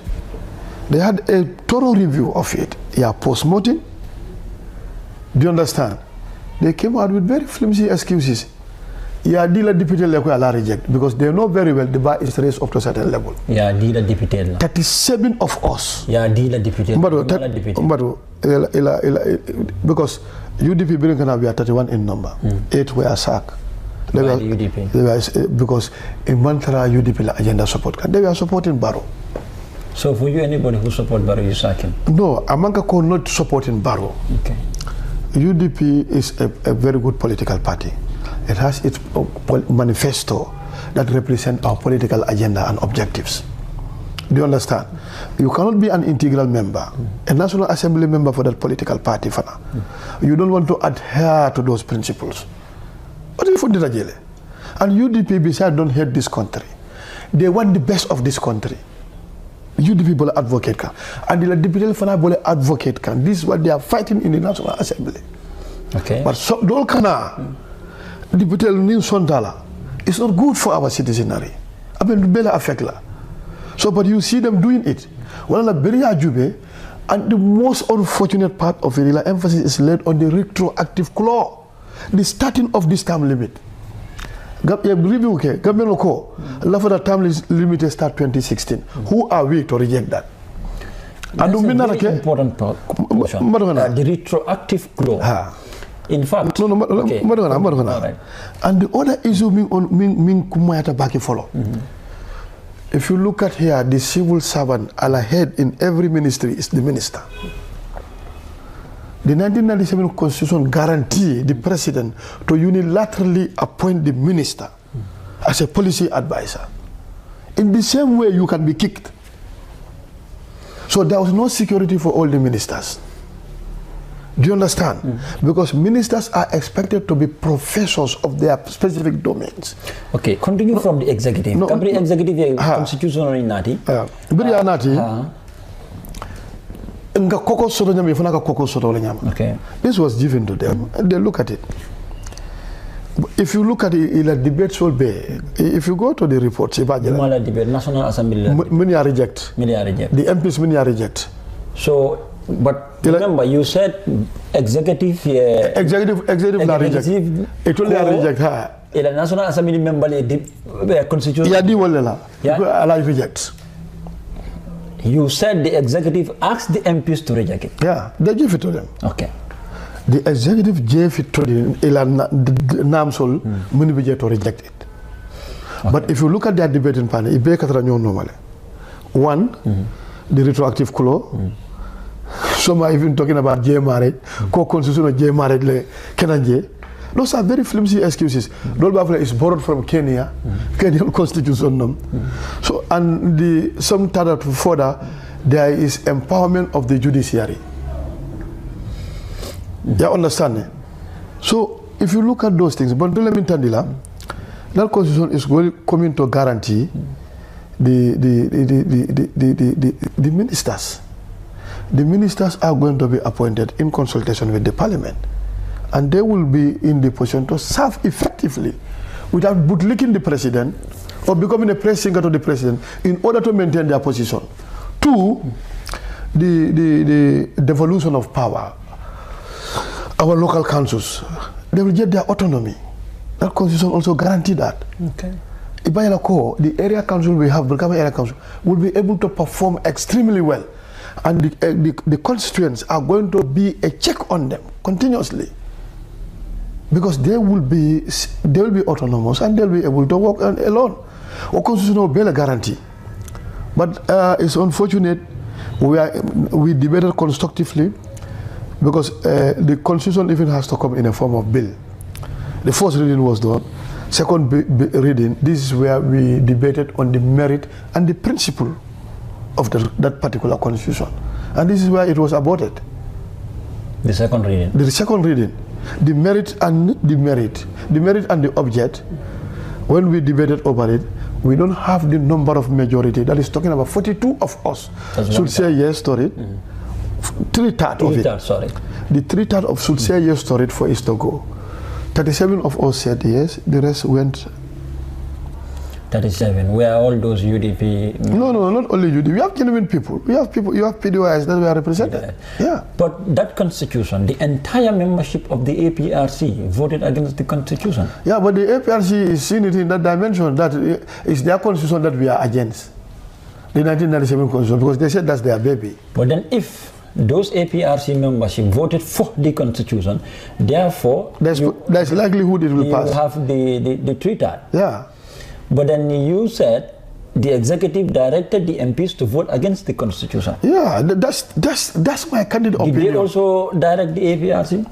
They had a thorough review of it. Yeah, post-mortem. Do you understand? They came out with very flimsy excuses. Yeah, dealer deputy level reject because they know very well the bar is raised up to a certain level. Yeah, dealer deputy. 37 of us. Yeah, dealer deputy. Because UDP bring be 31 in number. 8 were sacked. They were, because in Mantra UDP agenda support. They were supporting Barrow. So for you, anybody who support Barrow, you sack him? No, Amanka not supporting Barrow. Okay. UDP is a very good political party. It has its manifesto that represents our political agenda and objectives. Do you understand? You cannot be an integral member, a National Assembly member for that political party. You don't want to adhere to those principles. What do you for the Rajele? And UDP besides don't hate this country. They want the best of this country. UDP will advocate. And the deputy will advocate. This is what they are fighting in the National Assembly. Okay. But so don't deputy Sontala. It's not good for our citizenry. I mean, Bella affect la. So, but you see them doing it. Well, la Beria Jube, and the most unfortunate part of it, the emphasis is laid on the retroactive clause, the starting of this term limit. Review okay, Government Loko, for the term limit start 2016. Who are we to reject that? That's a very important portion. The retroactive clause. In fact, okay. Right. And the other issue follow. If you look at here, the civil servant a la head in every ministry is the minister. The 1997 Constitution guarantees the president to unilaterally appoint the minister as a policy advisor. In the same way, you can be kicked. So there was no security for all the ministers. Do you understand? Because ministers are expected to be professors of their specific domains. Okay, continue from the executive. Kabri executive constitutional nati. Biri nati. Nga koko soto nyama ifuna ka koko soto le nyama. Okay. This was given to them. And they look at it. If you look at it, the debates will be. If you go to the reports, debate, National Assembly. Many are reject. Many are reject. The MPs many are reject. So, but remember, you said executive. Executive not reject. It only are reject. The National Assembly member the constitution. Yeah, the reject. You said the executive asked the MPs to reject it. Yeah, they give it to them. Okay. The executive gave it to them. Namsol muni to reject it. Okay. But if you look at their debating panel, it be normally. One, the retroactive clause. Some are even talking about gay marriage, co-constitution of gay marriage, Kenanje. Those are very flimsy excuses. Dolbafle is borrowed from Kenya, Kenyan constitution. So, and some tada further, there is empowerment of the judiciary. You understand? So, if you look at those things, but Lamin Tandila, that constitution is coming to guarantee the ministers. The ministers are going to be appointed in consultation with the parliament, and they will be in the position to serve effectively without bootlicking the president or becoming a press singer to the president in order to maintain their position. Two, the devolution of power. Our local councils, they will get their autonomy. That constitution also guaranteed that. Okay. The area council we have, Brikama area council, will be able to perform extremely well. And the constituents are going to be a check on them continuously, because they will be autonomous and they'll be able to work alone. Our constitution will be a guarantee. But it's unfortunate we debated constructively, because the constitution even has to come in a form of bill. The first reading was done. Second reading, this is where we debated on the merit and the principle of that particular constitution. And this is where it was aborted. The second reading? The second reading. The merit and the object, when we debated over it, we don't have the number of majority. That is talking about 42 of us should say yes to it. Three-thirds of it. Sorry. The three-thirds of should say yes to it for it to go. 37 of us said yes, the rest went. 37, where all those UDP? No, not only UDP. We have genuine people. We have people, you have PDOIs that were represented. Yeah. But that constitution, the entire membership of the APRC voted against the constitution. Yeah, but the APRC is seeing it in that dimension, that it's their constitution that we are against. The 1997 constitution, because they said that's their baby. But then if those APRC membership voted for the constitution, therefore there's likelihood it will pass. You have the treaty. Yeah. But then you said the executive directed the MPs to vote against the constitution. Yeah, that's my candid opinion. Did they also direct the APRC?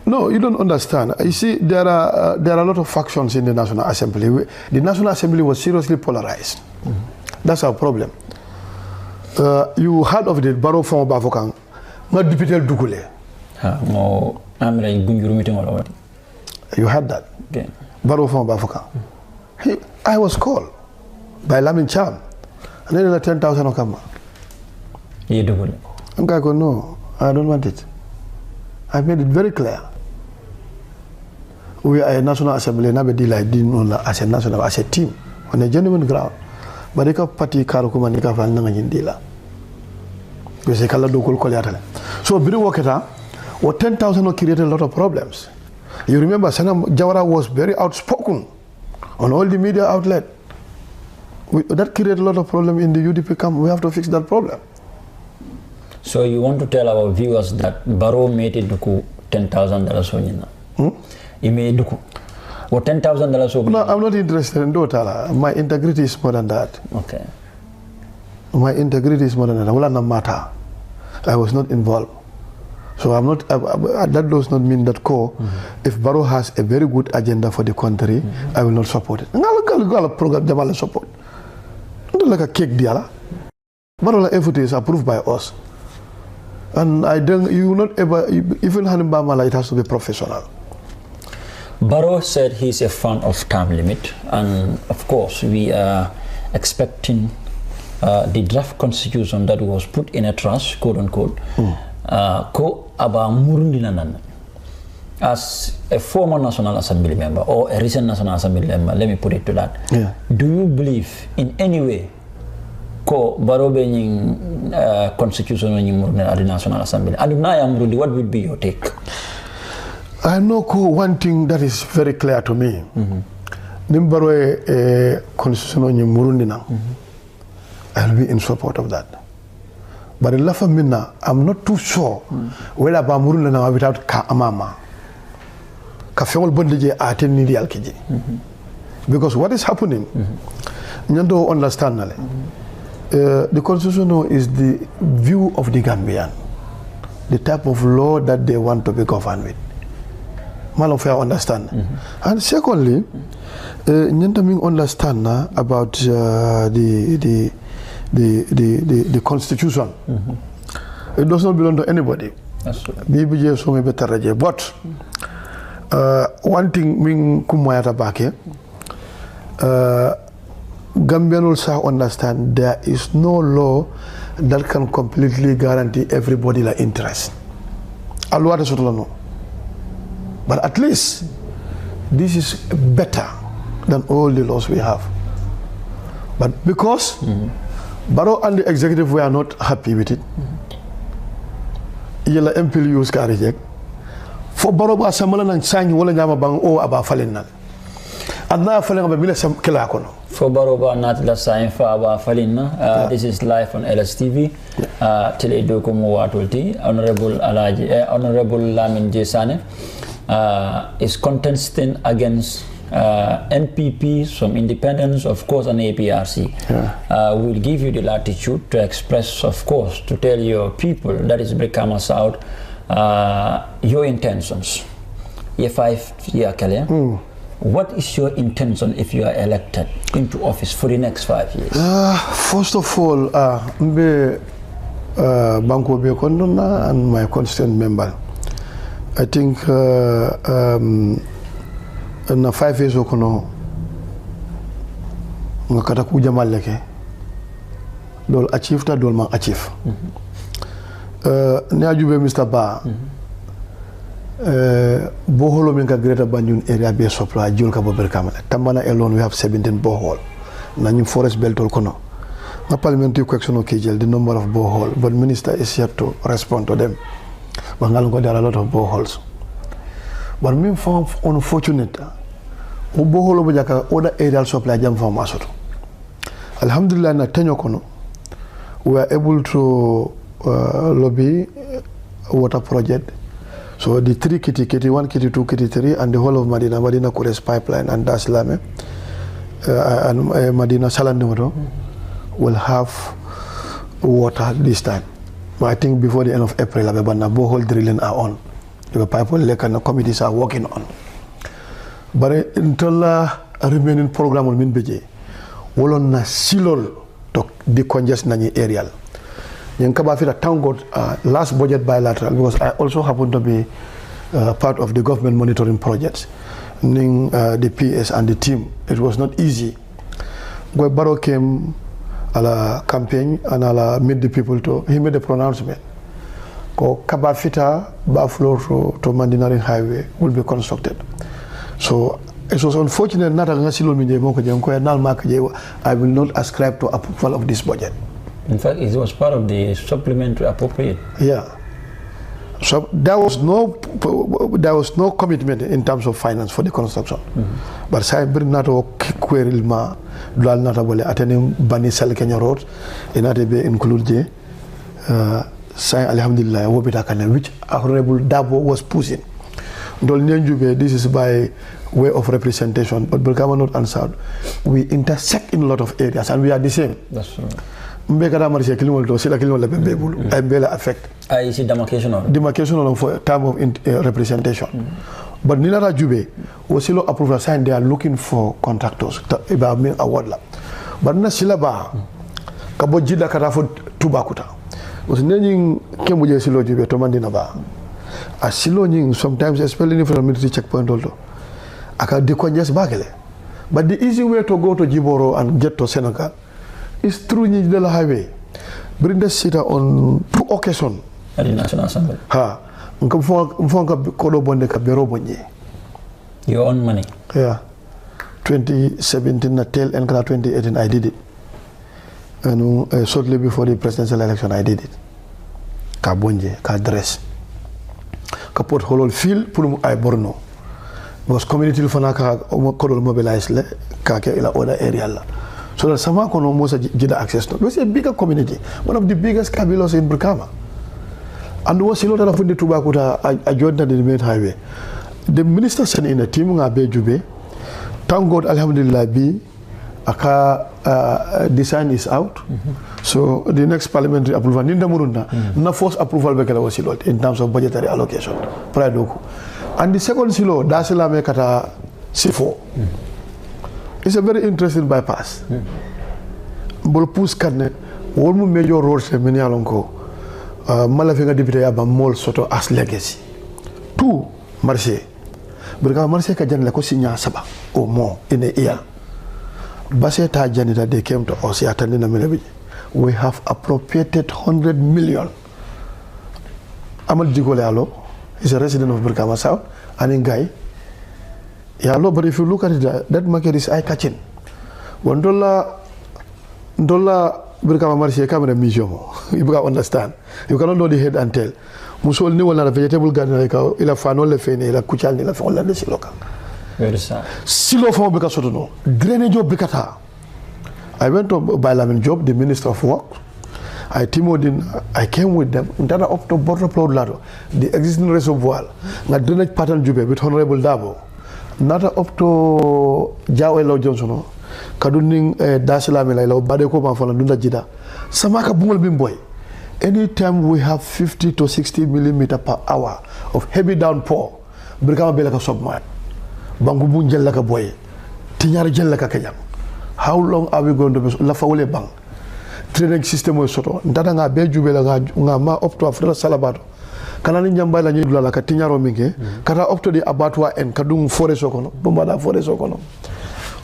No, you don't understand. You see, there are a lot of factions in the National Assembly. The National Assembly was seriously polarized. That's our problem. You heard of the Barrow from Bafokang, not Deputy Dugule. You heard that? Okay. Barrow from Bafokang. I was called by Lamin Cham, and then 10,000 Okama. You do it. I'm going to go, no, I don't want it. I made it very clear. We are a National Assembly, as a national, as a team, on a genuine ground. But the party Karukuma Nika Valnangindila. We say Kaladokul Kolatale. So, Biri Waketa, or 10,000 created a lot of problems. You remember, Sanneh Jawara was very outspoken on all the media outlet. That created a lot of problem in the UDP camp. We have to fix that problem. So you want to tell our viewers that Barrow made it duku $10,000 He made duku. Or $10,000 No, I'm not interested in that. My integrity is more than that. Okay. My integrity is more than that. Well, no matter. I was not involved. So I'm not. That does not mean that if Barrow has a very good agenda for the country, I will not support it. Program support. Not like a cake deal. Barrow effort is approved by us. And I don't, you will not ever, even Hanimba, it has to be professional. Barrow said he's a fan of term limit, and of course we are expecting the draft constitution that was put in a trust, quote unquote, ko aba murundinanan. As a former National Assembly member or a recent National Assembly member, let me put it to that. Yeah. Do you believe in any way ko Barrow being constitution at the National Assembly? And what would be your take? I know one thing that is very clear to me. Nimbarwe constitution in Murundina. I'll be in support of that. But in Lafa Minna, I'm not too sure whether Bamurundina without Ka Amama. Kafeol Bondije attending the Alkiji. Because what is happening, Nyando understand. The constitution is the view of the Gambian, the type of law that they want to be governed with. Malofia understand. And secondly, Nyantaming understand about the constitution. It does not belong to anybody. That's right. But one thing Ming Kumayata Bake, Gambian also understand there is no law that can completely guarantee everybody the interest. But at least this is better than all the laws we have. But because Barrow and the executive were not happy with it, yela MPL use reject. For Barrow ba samala nang sangi wala nyama bang o aba falin na. Adna falin ba bila sam kila kono. For Barrow ba nat la sign for aba falin na. This is live on LSTV. Tele do ko mo watulti Honourable Honourable Lamin Sanneh is contesting against NPP, some independents, of course, and APRC. We'll give you the latitude to express, of course, to tell your people, that is Brikama South, your intentions. What is your intention if you are elected into office for the next 5 years? First of all, Banko Bekondona and my constant member. I think in 5 years okono ngakata kuja maleke dol achieve ta dol man achieve ne ajube Mr. Bah boholo min ka Greater Banjul area be supply jul ka bo Brikama tambana alone we have 17 borehole na ñu forest belt kono na parliamentary question okay jël the number of borehole but minister is yet to respond to them. But there are a lot of boreholes. But me found unfortunate. Other aerial supply jam from Masoto. Alhamdulillah na tenyo kono. We are able to lobby water project. So the 3 kitty 1, kitty 2, kitty 3 and the whole of Madina Kures pipeline and Das Lamin and Madina Salandemoto will have water this time. I think before the end of April, the borehole drilling are on. The pipeline lake and the committees are working on. But until the remaining program will mean BJ, will on a silol to decongest nani aerial. Yankaba feel a town got last budget bilateral because I also happen to be part of the government monitoring projects, the PS and the team. It was not easy. Where Barrow came à la campaign and à meet the people he made a pronouncement. Kabafita Buffalo to Mandinari Highway will be constructed. So it was unfortunate not I will not ascribe to approval of this budget. In fact, it was part of the supplementary appropriate. Yeah. So there was no commitment in terms of finance for the construction. But I bring not a query ma dual not a attending Bani Sal Kenya Road in Atebe include sign Alhamdulillah which Honourable Dabo was pushing. This is by way of representation, but Brikama not answered. We intersect in a lot of areas and we are the same. That's right. Affect. I see demarcation for time of representation. But Ninara Jube was still approved sign they are looking for contractors about me award. But na silaba kabojida kata for tubakuta. Because nanying kemuje silo jube to mandina ba. A silo nying sometimes especially from military checkpoint also. Aka deconges bagele. But the easy way to go to Jiboro and get to Senegal is through Nijidela Highway. Bring the sitter on 2 occasions. At the National Assembly. Ha. Mfonga kodo bonde ka bero bonje. Your own money. Yeah. 2017 na tail end 2018 I did it. And shortly before the presidential election I did it. Ka bonje, ka dress. Ka pot holol fil pour ay borno. Because community fana ka kodol mobilize le ka ke ila other area la. So that sama kono mosa jida access to. It's a bigger community. One of the biggest kabilos in Brikama. And was a lot of the Tubakuta I joined the main highway. The minister sent in a team nga be jube. Thank God alhamdulillah bi aka design is out. So the next parliamentary approval ninda murunda na first approval bekala was a lot in terms of budgetary allocation. Prior doku. And the second silo dasila me kata C4. It's a very interesting bypass. Bol pus kanne all major roads e many alonko. Malafinga député yaba mol soto as legacy 2 marché Brikama marché ka janle ko signa saba au moins in a year basé ta janita they came to us atandina melebi we have appropriated 100 million Amal Jigole Alo is a resident of Brikama South and in Guy Yalo, but if you look at it that market is eye catching $1 Brikama marché camera museum you can understand you cannot know the head and tail musol ni wala vegetable garden like ila fano le fene ila kuchal ni la fon la silo kan very sad silo fon be ka soto no drainage job bikata I went to by Lamin job the minister of work I came with them ndana up to border plot lado the existing reservoir na drainage pattern jube with Honourable Dabo nata up to Jawelo Johnson kaduning dasila me la bade ko ma fala dunda jida sama ka bungol bim boy anytime we have 50 to 60 millimeter per hour of heavy downpour Brikama bela ka submine bangu bunjel la ka boy tinyar jel la ka kanyam how long are we going to be la fawle bang drainage system o soto ndata nga be jube la nga ma up to afra salabato kanani njamba la nyidula la ka tinyaro minge kata up to the abattoir en kadung forest okono bomba forest okono.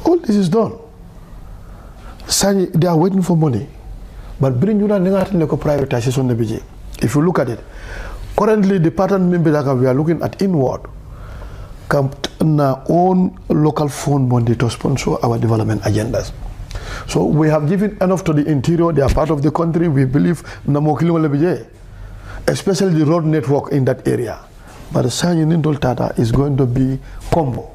All this is done. They are waiting for money. But bring you privatization. If you look at it, currently the pattern member we are looking at inward come own local fund money to sponsor our development agendas. So we have given enough to the interior, they are part of the country, we believe especially the road network in that area. But the Sanneh Nindol Tata is going to be combo.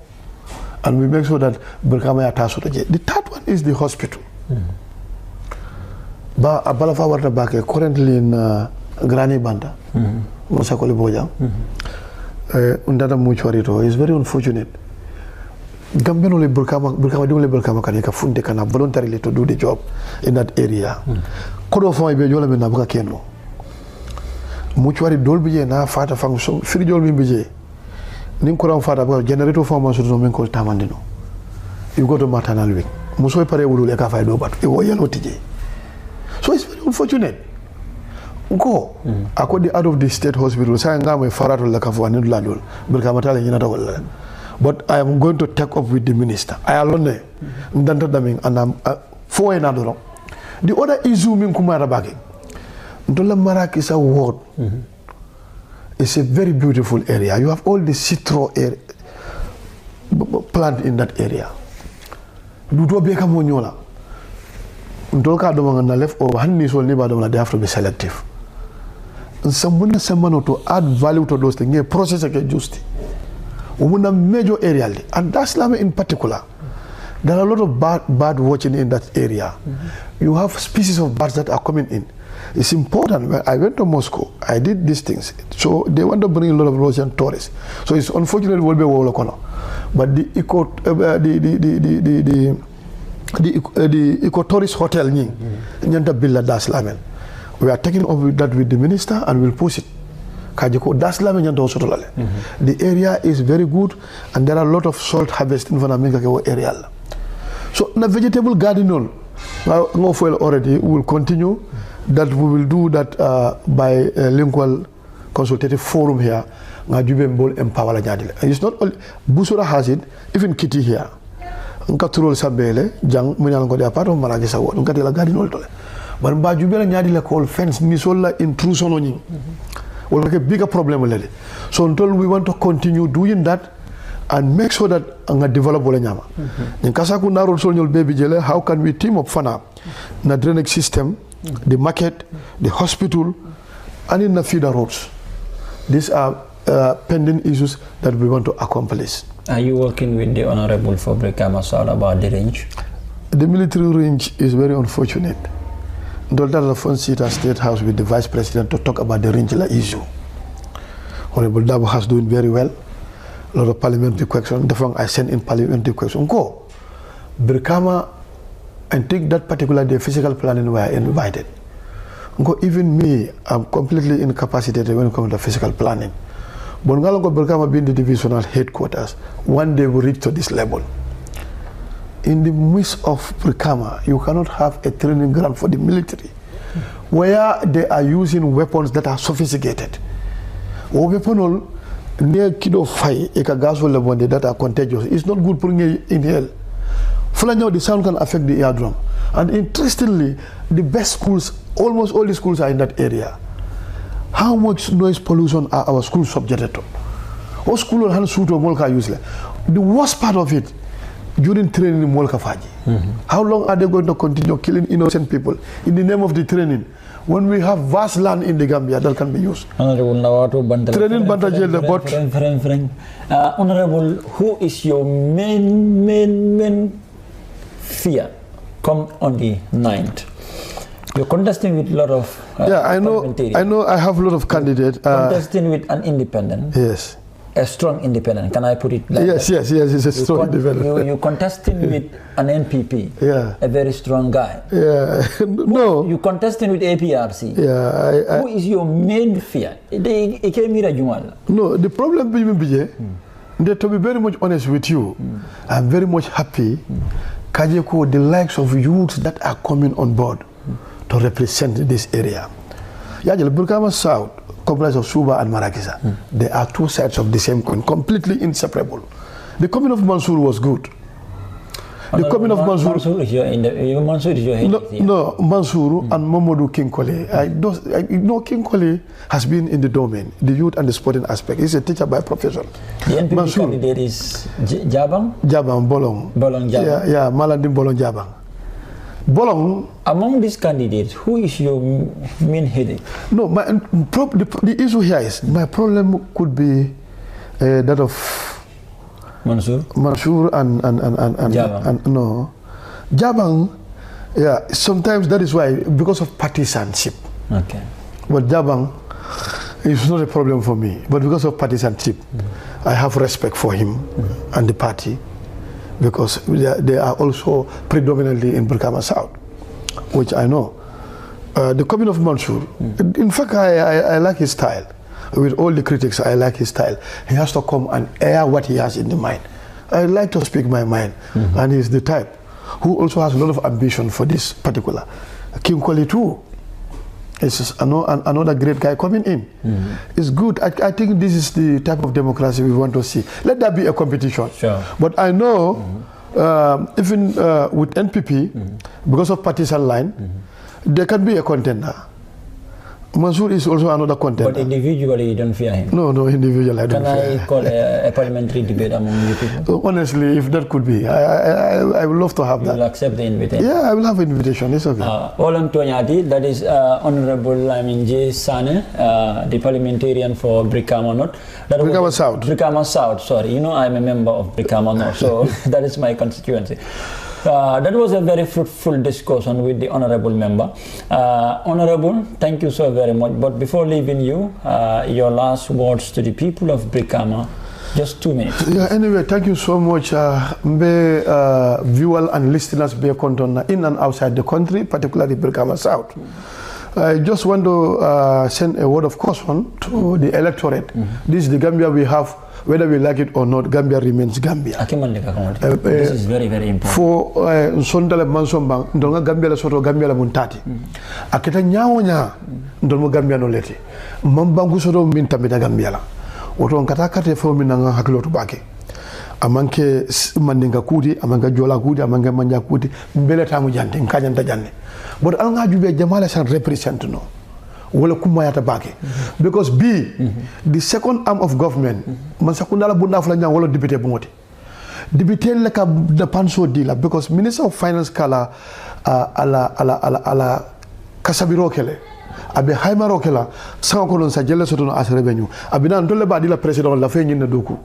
And we make sure that Brikama attached to the third one is the hospital. Ba Abalafa Wartabake currently in Granny Banda, Mosakoli Boja, Undata Muchuarito is very unfortunate. Gambino Brikama Dule Brikama Kanika Funde Kana voluntarily to do the job in that area. Kodo for my Bejola Nabuka Keno. Muchuari Dolby na Fata Function, Frijol Bimbe. Ninkuram Fata about generator formers of Zomenko Tamandino. You go to maternal wing. Musoy Pare will like a fido, but it was yellow TJ. So it's very unfortunate. Go. I got the out of the state hospital, saying I'm a Farato Lakafu and Landul, Brikamatala Yanata. But I am going to take up with the minister. I alone and I'm for another. The other is zooming Kumarabaki. Ndola Marak is a ward. It's a very beautiful area. You have all the citro plant in that area. Dudo beka monyola. Ndolka domanga na left over hanni so neighbor domanga they have to be selective. Someone to add value to those things. Process again just. Umuna major area and that's Lamin in particular. There are a lot of bird watching in that area. You have species of birds that are coming in. It's important. When I went to Moscow, I did these things. So they want to bring a lot of Russian tourists. So it's unfortunate will be Wolokono. But the eco-tourist hotel Nyanta Billa Das Lamin. We are taking up with that with the minister and we'll push it. The area is very good and there are a lot of salt harvesting for the area. So the vegetable garden already will continue that we will do that by lingual consultative forum here. Empower. It's not only Busura has it, even Kitty here. Nkaturol sabele jang munal ko de apart mara gisa wo nkati la gadi nol tole bar ba jubela nyaadi la call fence ni sola intrusion oni wala ke bigger problem lele so until we want to continue doing that and make sure that nga develop wala nyama ni kasa ku narol sol nyol baby jele how can we team up fana na drainage system the market the hospital and in the feeder roads. These are pending issues that we want to accomplish. Are you working with the Honourable for Brikama South about the range? The military range is very unfortunate. Dr. Lafon sit at State House with the Vice President to talk about the range issue. Honourable Dabo has doing very well. A lot of parliamentary questions. Therefore, I sent in parliamentary questions. Go. Brikama, and take that particular day, physical planning were invited. Go, even me, I'm completely incapacitated when it comes to physical planning. But Brikama being the divisional headquarters, one day we reach to this level. In the midst of Brikama, you cannot have a training ground for the military where they are using weapons that are sophisticated. Or weapon near kido fire, eka gas level that are contagious. It's not good putting it in hell. Now the sound can affect the eardrum. And interestingly, the best schools, almost all the schools are in that area. How much noise pollution are our schools subjected to? All schools are molka useless. The worst part of it, during training in molka faji. How long are they going to continue killing innocent people in the name of the training? When we have vast land in the Gambia that can be used. Training Honourable, who is your main fear come on the 9th? You're contesting with a lot of I know I have a lot of candidates. Contesting with an independent. Yes. A strong independent. Can I put it like yes, that? Yes, it's a strong independent. You're contesting with an NPP. Yeah. A very strong guy. Yeah. No. You're contesting with APRC. Yeah. Who is your main fear? No, the problem, to be very much honest with you, I'm very much happy Kajeko, the likes of youths that are coming on board to represent this area. Yajal Brikama South, comprised of Suba and Marakisa. They are two sides of the same coin, completely inseparable. The coming of Mansour was good. The coming of Mansour is your head. No, Mansour and Momodu Kinkole. I know Kinkole has been in the domain, the youth and the sporting aspect. He's a teacher by profession. The NPP candidate is Jabang? Jabang, Bolong. Bolong Jabang. Yeah, Malandim Bolong Jabang. Bolong. Among these candidates, who is your main headache? No, the issue here is my problem could be that of Mansour and Jabang. And no, Jabang. Yeah, sometimes that is why, because of partisanship. Okay. But Jabang is not a problem for me. But because of partisanship, I have respect for him and the party, because they are also predominantly in Brikama South, which I know. The coming of Mansour, in fact, I like his style. With all the critics, I like his style. He has to come and air what he has in the mind. I like to speak my mind, and he's the type who also has a lot of ambition for this particular. King Kwali too is another great guy coming in. It's good. I think this is the type of democracy we want to see. Let there be a competition. Sure. But I know, even with NPP, because of partisan line, there can be a contender. Mansour is also another contender. But individually, you don't fear him? No, individually I don't fear him. Can I call a parliamentary debate among you people? Honestly, if that could be, I would love to have that. You will accept the invitation? Yeah, I will have an invitation. It's okay. That is Honourable Lamin Sanneh, the parliamentarian for Brikama North. Brikama South. Brikama South, sorry. You know I'm a member of Brikama North, so that is my constituency. That was a very fruitful discussion with the Honourable member. Honourable, thank you so very much. But before leaving you, your last words to the people of Brikama, just 2 minutes. Yeah, anyway, thank you so much. Viewers and listeners be in and outside the country, particularly Brikama South. I just want to send a word of caution to the electorate. This is the Gambia we have whether we like it or not, Gambia remains Gambia. This is very, very important. For Sondale Mansomba, Ndonga Gambia la Soto Gambia la Muntati. Akita nyaonya, Ndonga Gambia no leti. Mambangu Soto minta mita Gambia la. Oto nkata kate fo minanga hakilotu bake. Amanke mandinga kuti, amanke jola kuti, amanke manja kuti, mbele tamu jante, nkajanta jante. But alanga jube jamala san represent no. Wala kumayata bake. Because the second arm of government, man sakundala bunda fulanya wala deputy bungoti. Deputy leka the panso dealer because Minister of Finance kala ala kasabiro kele. Abe haimaro kela sanga kolon sa jelle soto as revenue. Abina ndolle ba dila president la fe nyina doku.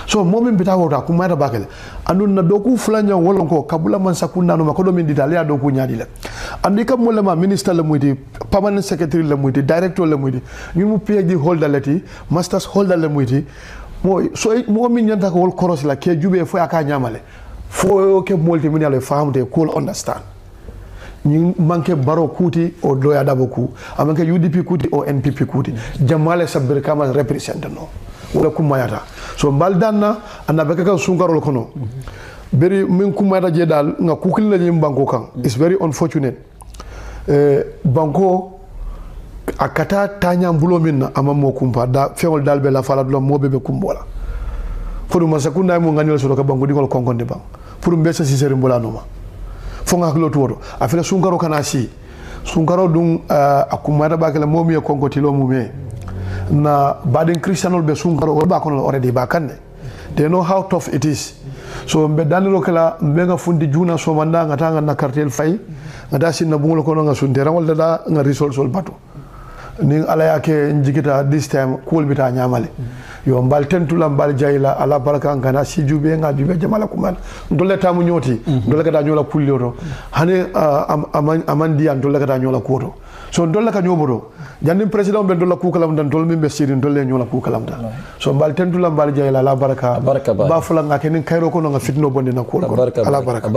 So momin bita wota kumayata bakele. Andun na doku fulanya wala ko kabula man sakunda no makodo min ditalia doku nyadi le. Andi kam mo lema minister le muiti permanent secretary le muiti director le muiti ñun PhD holder leti masters holder le muiti mo so mo min ñanta ko wol koros la ke jube fo aka ñamale fo ke molti min ale famde cool understand ñi manke baro kuti o doya dabo ku amanke UDP kuti o NPP kuti jamale sa Brikama represent no wala kumayata so baldanna anda beka ka sunkarol kono beri min kumata je dal nga kukil la ñim banko kan it's very unfortunate banko akata tanya mbulo minna ama mo kumpa da feol dal be la fala do mo bebe kumbola pour ma sakunda mo ngani so ka banko dingol konkonde bang pour mbesa ci seri mbola no ma fo nga ko to afela sunkaro kana si sunkaro dum akumata bakala momi e konkoti lo mumé na baden christianol be sunkaro ba kono already ba kanne they know how tough it is. So mbe danilo kala mbenga fundi juna so manda ngata na cartel fay ngata sin na bungulo kono nga suntera wala da nga risol sol batu ni ala yake njikita this time cool bita nyamale yo mbal tentula mbal jayla ala baraka ngana si jube nga jube jamala kumal ndole tamu nyoti ndole kata nyola kuliro hane amandi an ndole kata nyola kuoto so ndole ka nyoboro jandim president be ndole ku kalam dan ndole mbe siri ndole nyola ku kalam da so mbal tentula mbal jayla ala baraka ba fula nga kenin kayro kono nga fitno bonde na ko ala baraka